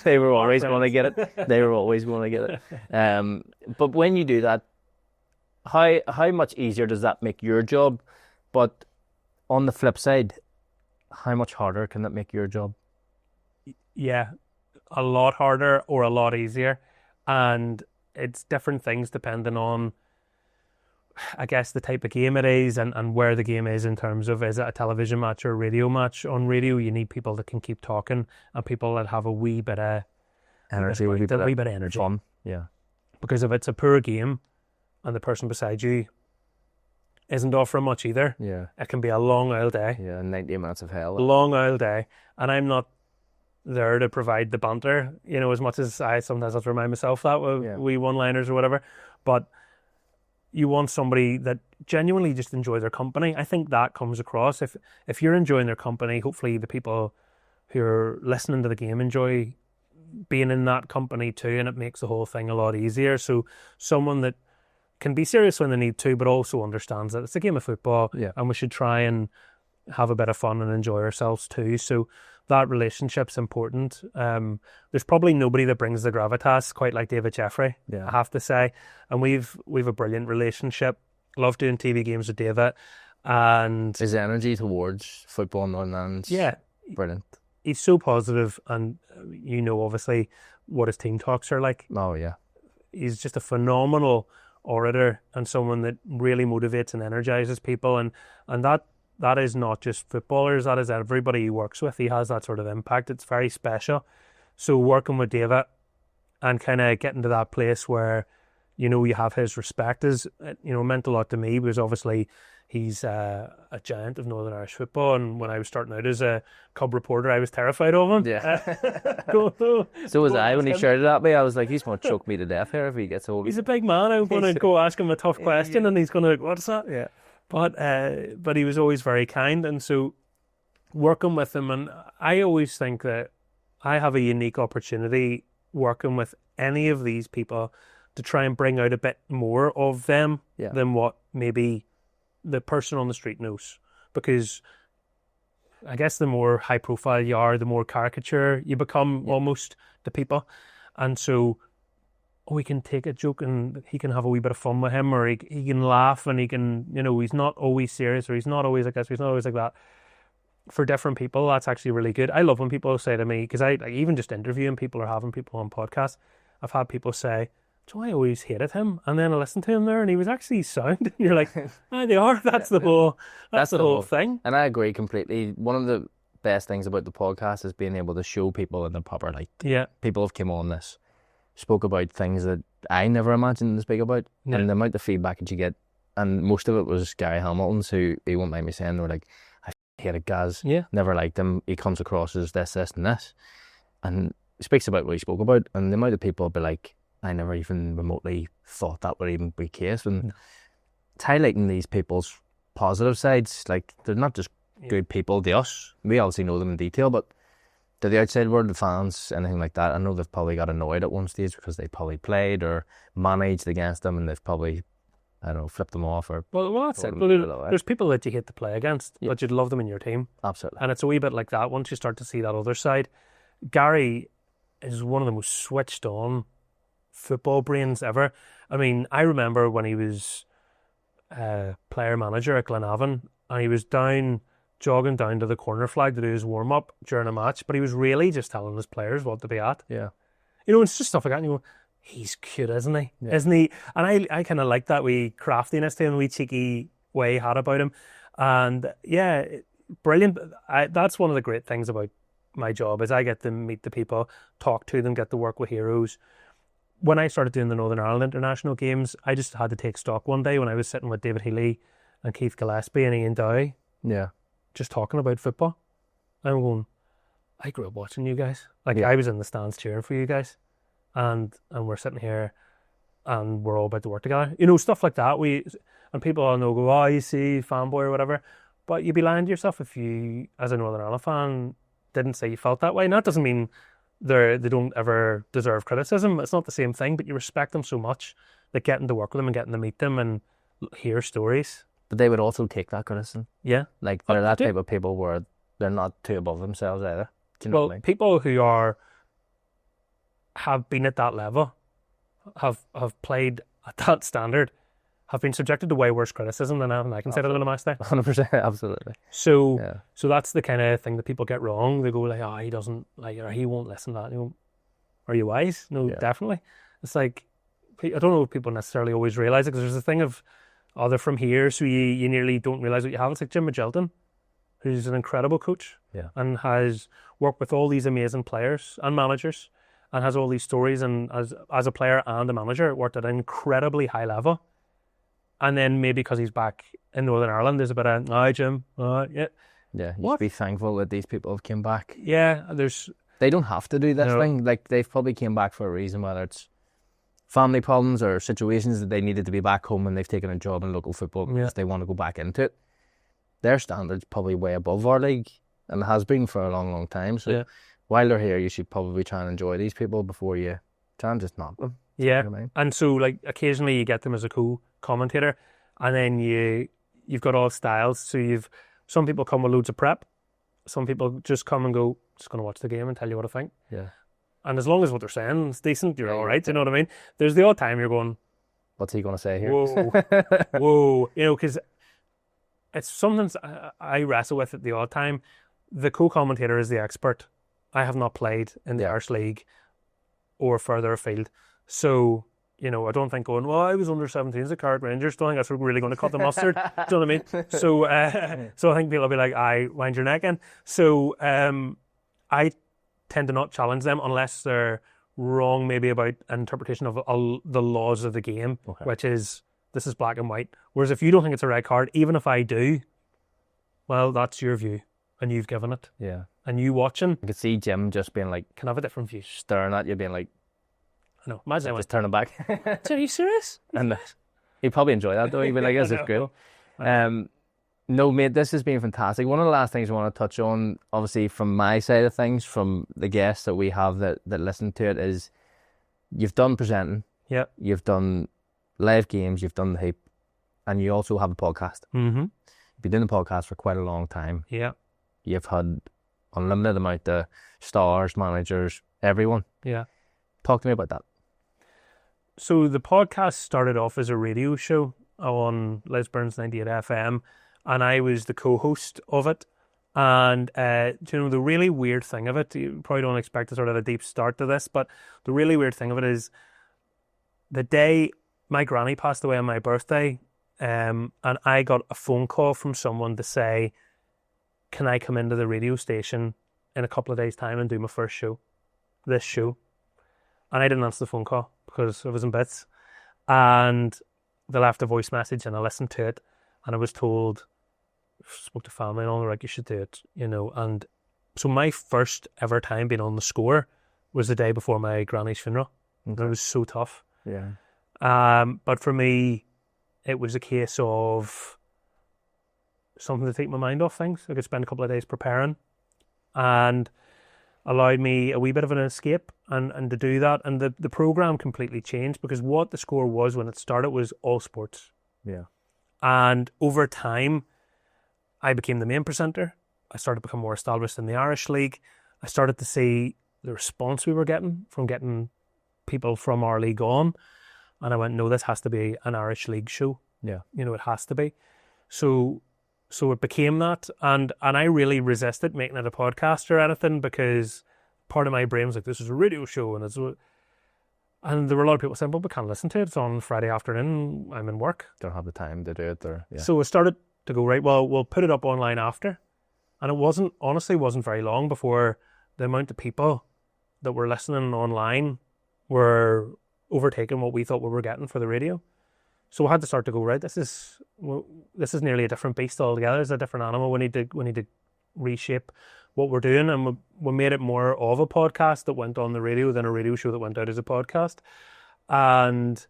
They were always going to get it. They were always going to get it. But when you do that, how much easier does that make your job? But on the flip side, how much harder can that make your job? Yeah, a lot harder or a lot easier. And it's different things depending on, I guess, the type of game it is and where the game is in terms of, is it a television match or a radio match? On radio, you need people that can keep talking and people that have a wee bit of energy, a wee bit of energy. Fun. Yeah. Because if it's a poor game and the person beside you isn't offering much either, it can be a long old day. Yeah, 90 minutes of hell. A long old day. And I'm not there to provide the banter, as much as I sometimes have to remind myself that with wee one-liners or whatever. But you want somebody that genuinely just enjoy their company. I think that comes across. If you're enjoying their company, hopefully the people who are listening to the game enjoy being in that company too, and it makes the whole thing a lot easier. So someone that can be serious when they need to, but also understands that it's a game of football, and we should try and have a bit of fun and enjoy ourselves too. So that relationship's important. There's probably nobody that brings the gravitas quite like David Jeffrey, I have to say. And we've a brilliant relationship. Love doing TV games with David. And his energy towards football and Northern Ireland's brilliant. He's so positive, and obviously what his team talks are like. Oh yeah. He's just a phenomenal orator and someone that really motivates and energizes people, and that is not just footballers, that is everybody he works with. He has that sort of impact. It's very special. So working with David and kind of getting to that place where, you have his respect is, meant a lot to me, because obviously he's a giant of Northern Irish football. And when I was starting out as a Cub reporter, I was terrified of him. Yeah. So was I when he shouted at me. I was like, he's going to choke me to death here if he gets hold of me. He's a big man. I'm going to go ask him a tough question and he's going to, what's that? Yeah. But he was always very kind, and so working with him, and I always think that I have a unique opportunity working with any of these people to try and bring out a bit more of them than what maybe the person on the street knows. Because I guess the more high profile you are, the more caricature you become almost to people. And so we can take a joke and he can have a wee bit of fun with him, or he can laugh, and he can, he's not always serious, or he's not always like this, he's not always like that. For different people, that's actually really good. I love when people say to me, because I even just interviewing people or having people on podcasts, I've had people say, so I always hated him, and then I listened to him there and he was actually sound. And you're like, they are. That's the whole thing. And I agree completely. One of the best things about the podcast is being able to show people in the proper light. Yeah. People have come on this, spoke about things that I never imagined to speak about, and the amount of feedback that you get, and most of it was Gary Hamilton's, who he won't mind me saying, they were like, I hated Gaz, never liked him, he comes across as this and this, and he speaks about what he spoke about, and the amount of people will be like, I never even remotely thought that would even be the case. And it's highlighting these people's positive sides. Like, they're not just good people to us. We obviously know them in detail, but to the outside world, the fans, anything like that, I know they've probably got annoyed at one stage because they probably played or managed against them, and they've probably, I don't know, flipped them off or... Well, that's it. There's people that you hate to play against, but you'd love them in your team. Absolutely. And it's a wee bit like that once you start to see that other side. Gary is one of the most switched on football brains ever. I mean, I remember when he was player manager at Glenavon, and he was jogging down to the corner flag to do his warm-up during a match, but he was really just telling his players what to be at. Yeah. You know, it's just stuff like that, and you go, he's cute, isn't he? Yeah. Isn't he? And I kind of like that wee craftiness to him, wee cheeky way he had about him. And yeah, brilliant. That's one of the great things about my job is I get to meet the people, talk to them, get to work with heroes. When I started doing the Northern Ireland International Games, I just had to take stock one day when I was sitting with David Healy and Keith Gillespie and Ian Dowie. Yeah. Just talking about football. I'm going, I grew up watching you guys. I was in the stands cheering for you guys. And we're sitting here and we're all about to work together. You know, stuff like that. And people all know, go, oh, you see, fanboy or whatever. But you'd be lying to yourself if you, as a Northern Ireland fan, didn't say you felt that way. And that doesn't mean they don't ever deserve criticism. It's not the same thing, but you respect them so much that getting to work with them and getting to meet them and hear stories. But they would also take that criticism. Yeah. Like, they're that type of people where they're not too above themselves either. Do you know what I mean? People who have been at that level, have played at that standard, have been subjected to way worse criticism than I can say that in a match day. 100%, absolutely. So that's the kind of thing that people get wrong. They go like, oh, he doesn't like, or he won't listen to that. You go, are you wise? No, definitely. It's like, I don't know if people necessarily always realise it, because there's a thing of, oh, they're from here, so you nearly don't realise what you have. It's like Jim Magilton, who's an incredible coach and has worked with all these amazing players and managers and has all these stories, and as a player and a manager worked at an incredibly high level. And then maybe because he's back in Northern Ireland, there's a bit of, hi Jim, yeah. Yeah, you should be thankful that these people have come back. Yeah, they don't have to do this thing. Like, they've probably came back for a reason, whether it's family problems or situations that they needed to be back home and they've taken a job in local football because they want to go back into it. Their standard's probably way above our league, and has been for a long, long time. So while they're here, you should probably try and enjoy these people before you try and just knock them. Yeah, you know what I mean? And so like occasionally you get them as a co-commentator, and then you've got all styles. So you've some people come with loads of prep, some people just come and go, just going to watch the game and tell you what I think. Yeah. And as long as what they're saying is decent, you're all right. You know what I mean? There's the odd time you're going, what's he going to say here? Whoa. You know, because it's something I wrestle with at the odd time. The co-commentator is the expert. I have not played in the Irish League or further afield. So, you know, I don't think going, well, I was under 17s at Carrick Rangers. Don't think that's really going to cut the mustard. Do you know what I mean? So I think people will be like, wind your neck in. So I tend to not challenge them unless they're wrong maybe about an interpretation of the laws of the game, which is, this is black and white. Whereas if you don't think it's a red card, even if I do, well, that's your view and you've given it. Yeah. And you watching. I could see Jim just being like, can I have a different view? Staring at you being like, I know. Imagine just turning back. Are you serious? And he'd probably enjoy that though. He'd be like, this is great. No, mate, this has been fantastic. One of the last things I want to touch on, obviously from my side of things, from the guests that we have that listen to it, is you've done presenting. Yeah. You've done live games, you've done the heap, and you also have a podcast. Mm-hmm. You've been doing the podcast for quite a long time. Yeah. You've had unlimited amount of stars, managers, everyone. Yeah. Talk to me about that. So the podcast started off as a radio show on Lisburn's 98 FM, and I was the co-host of it. And you know, the really weird thing of it, you probably don't expect a sort of a deep start to this, but the really weird thing of it is the day my granny passed away on my birthday, and I got a phone call from someone to say, can I come into the radio station in a couple of days' time and do my first show, this show? And I didn't answer the phone call because I was in bits. And they left a voice message and I listened to it, and I was told, spoke to family and all, like, you should do it, you know. And so my first ever time being on the score was the day before my granny's funeral. Okay. It was so tough. Yeah. But for me, it was a case of something to take my mind off things. I could spend a couple of days preparing, and allowed me a wee bit of an escape and to do that. And the programme completely changed, because what the score was when it started was all sports. Yeah. And over time, I became the main presenter. I started to become more established in the Irish League. I started to see the response we were getting from getting people from our league on. And I went, no, this has to be an Irish League show. Yeah. You know, it has to be. So it became that. And I really resisted making it a podcast or anything, because part of my brain was like, this is a radio show. And there were a lot of people saying, well, we can't listen to it. It's on Friday afternoon. I'm in work. Don't have the time to do it. So I started to go, right, well, we'll put it up online after. And it honestly wasn't very long before the amount of people that were listening online were overtaking what we thought we were getting for the radio. So we had to start to go, right, this is nearly a different beast altogether. It's a different animal. We need to reshape what we're doing, and we made it more of a podcast that went on the radio than a radio show that went out as a podcast. And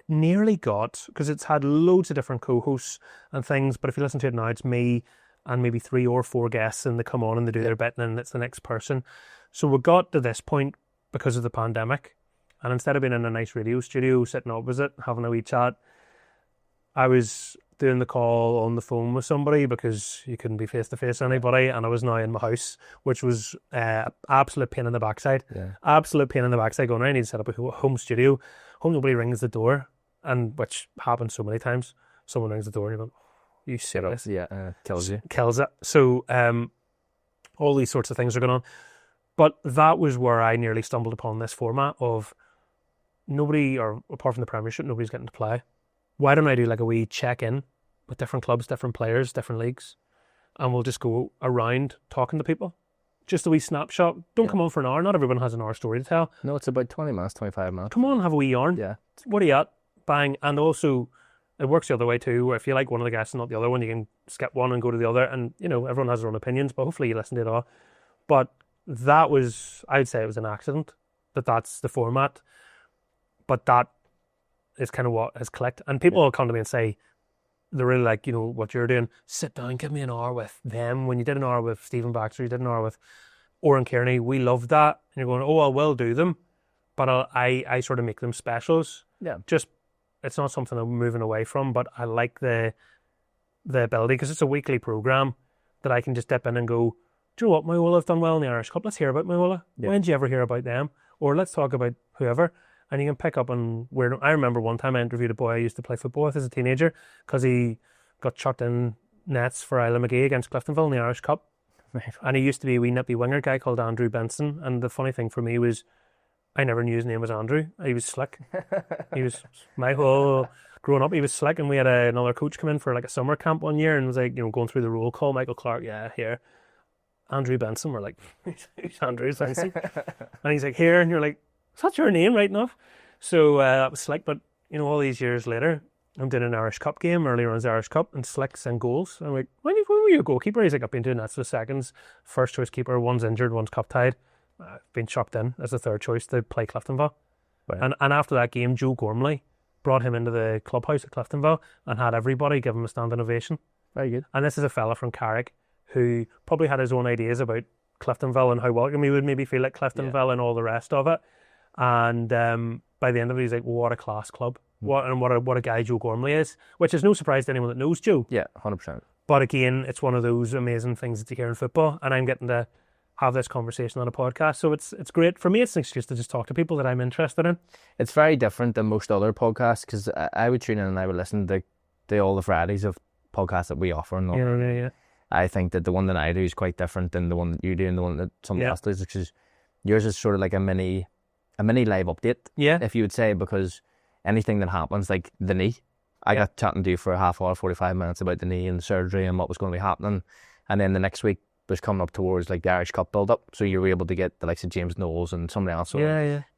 nearly got, because it's had loads of different co-hosts and things, but if you listen to it now, it's me and maybe 3 or 4 guests, and they come on and they do their bit, and then it's the next person. So we got to this point because of the pandemic, and instead of being in a nice radio studio sitting opposite having a wee chat, I was doing the call on the phone with somebody, because you couldn't be face to face with anybody, and I was now in my house, which was absolute pain in the backside. Absolute pain in the backside, going, I need to set up a home studio. Home, nobody rings the door, and which happens so many times. Someone rings the door and you go, you serious? Kills you. Kills it. So all these sorts of things are going on. But that was where I nearly stumbled upon this format of nobody, or apart from the Premiership, nobody's getting to play. Why don't I do like a wee check-in with different clubs, different players, different leagues, and we'll just go around talking to people. Just a wee snapshot. Don't come on for an hour. Not everyone has an hour story to tell. No, it's about 20 minutes, 25 minutes. Come on, have a wee yarn. Yeah. What are you at? Bang. And also, it works the other way too, where if you like one of the guests and not the other one, you can skip one and go to the other. And, you know, everyone has their own opinions, but hopefully you listen to it all. But that was, I'd say it was an accident that's the format. But that is kind of what has clicked. And people will come to me and say, they're really like, you know, what you're doing, sit down, give me an hour with them. When you did an hour with Stephen Baxter, you did an hour with Oran Kearney, we loved that. And you're going, oh, I will do them, but I sort of make them specials. Yeah. Just, it's not something I'm moving away from, but I like the ability, because it's a weekly programme that I can just dip in and go, do you know what, Moyola have done well in the Irish Cup. Let's hear about Moyola. Yeah. When did you ever hear about them? Or let's talk about whoever. And you can pick up on where. I remember one time I interviewed a boy I used to play football with as a teenager, because he got chucked in nets for Isla McGee against Cliftonville in the Irish Cup. Right. And he used to be a wee nippy winger guy called Andrew Benson. And the funny thing for me was, I never knew his name was Andrew. He was slick. He was my whole growing up. He was slick, and we had another coach come in for like a summer camp one year, and was like, you know, going through the roll call. Michael Clarke, yeah, here. Andrew Benson. We're like, who's Andrew Benson? And he's like, here, and you're like, is that your name, right enough? So that was slick. But you know, all these years later, I'm doing an Irish Cup game earlier on, the Irish Cup, and Slick's in goals. I'm like, when were you a goalkeeper? He's like, I've been doing that for seconds. First choice keeper, one's injured, one's cup tied. I've been chucked in as a third choice to play Cliftonville. Right. And after that game, Joe Gormley brought him into the clubhouse at Cliftonville and had everybody give him a standing ovation. Very good. And this is a fella from Carrick who probably had his own ideas about Cliftonville and how welcome he would maybe feel at Cliftonville and all the rest of it. And by the end of it, he's like, well, what a class club. What a guy Joe Gormley is, which is no surprise to anyone that knows Joe. Yeah, 100%. But again, it's one of those amazing things that you hear in football, and I'm getting to have this conversation on a podcast. So it's great. For me, it's an excuse to just talk to people that I'm interested in. It's very different than most other podcasts, because I would tune in and I would listen to all the varieties of podcasts that we offer. And yeah. I think that the one that I do is quite different than the one that you do and the one that somebody else does, because yours is sort of like a mini live update, if you would say, because anything that happens, like the knee, I got chatting to you for a half hour, 45 minutes about the knee and the surgery and what was going to be happening. And then the next week was coming up towards like the Irish Cup build-up. So you were able to get the likes of James Knowles and somebody else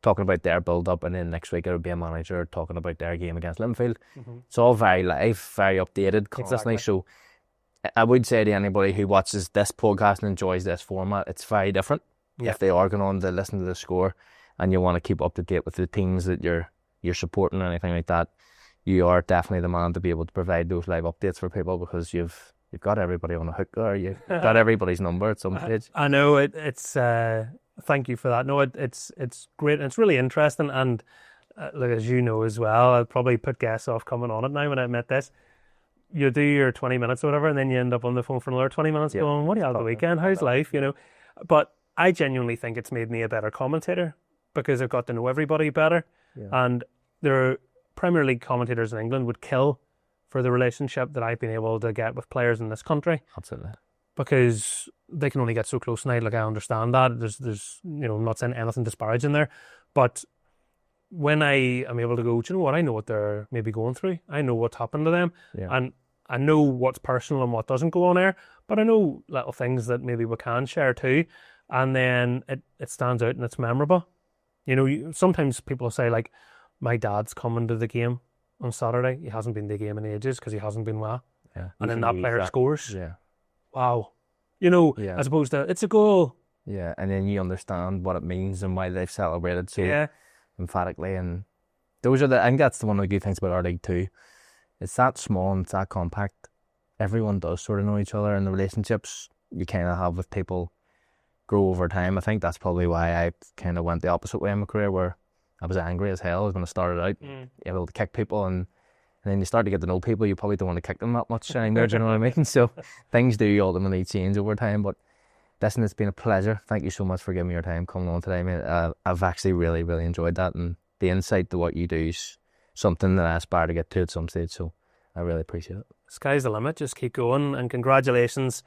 talking about their build-up. And then next week it would be a manager talking about their game against Linfield. Mm-hmm. It's all very live, very updated constantly. Exactly. So I would say to anybody who watches this podcast and enjoys this format, it's very different. Yeah. If they are going on to listen to the score and you want to keep up to date with the teams that you're supporting or anything like that, you are definitely the man to be able to provide those live updates for people, because you've got everybody on a hook there. You've got everybody's number at some stage. I know it's. Thank you for that. No, it's great. And it's really interesting. And look, as you know as well, I'll probably put guests off coming on it now when I admit this. You do your 20 minutes or whatever, and then you end up on the phone for another 20 minutes going, what do you have the weekend? How's life? You know, but I genuinely think it's made me a better commentator because I've got to know everybody better. Yeah. And there are Premier League commentators in England would kill for the relationship that I've been able to get with players in this country. Absolutely. Because they can only get so close now. Like, I understand that. There's I'm not saying anything disparaging there, but when I am able to go, do you know what? I know what they're maybe going through. I know what's happened to them. Yeah. And I know what's personal and what doesn't go on air, but I know little things that maybe we can share too. And then it stands out and it's memorable. Sometimes people say, like, my dad's coming to the game on Saturday. He hasn't been to the game in ages because he hasn't been well. Yeah. And then that player scores. Yeah. Wow. As opposed to, it's a goal. Yeah, and then you understand what it means and why they've celebrated so emphatically. And I think that's one of the good things about our league too. It's that small and it's that compact. Everyone does sort of know each other, and the relationships you kind of have with people grow over time. I think that's probably why I kind of went the opposite way in my career, where I was angry as hell when I started out, able to kick people, and then you start to get to know people, you probably don't want to kick them that much anymore, do you know what I mean? So things do ultimately change over time. But listen, it's been a pleasure. Thank you so much for giving me your time coming on today, mate. I've actually really, really enjoyed that, and the insight to what you do is something that I aspire to get to at some stage, so I really appreciate it. Sky's the limit. Just keep going, and congratulations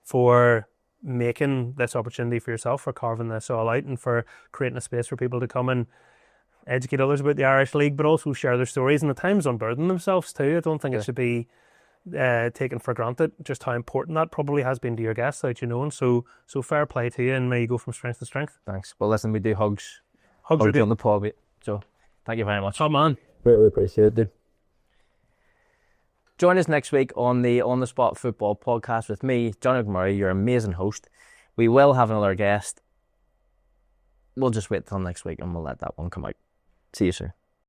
for making this opportunity for yourself, for carving this all out, and for creating a space for people to come and educate others about the Irish League, but also share their stories and at times unburden themselves too. I don't think it should be taken for granted just how important that probably has been to your guests, without you knowing. So fair play to you, and may you go from strength to strength. Thanks. Well, listen, we do hugs you on the pod, mate. So thank you very much. Oh man, really appreciate it, dude. Join us next week on the On the Spot Football Podcast with me, Johnny McMurray, your amazing host. We will have another guest. We'll just wait till next week and we'll let that one come out. See you soon.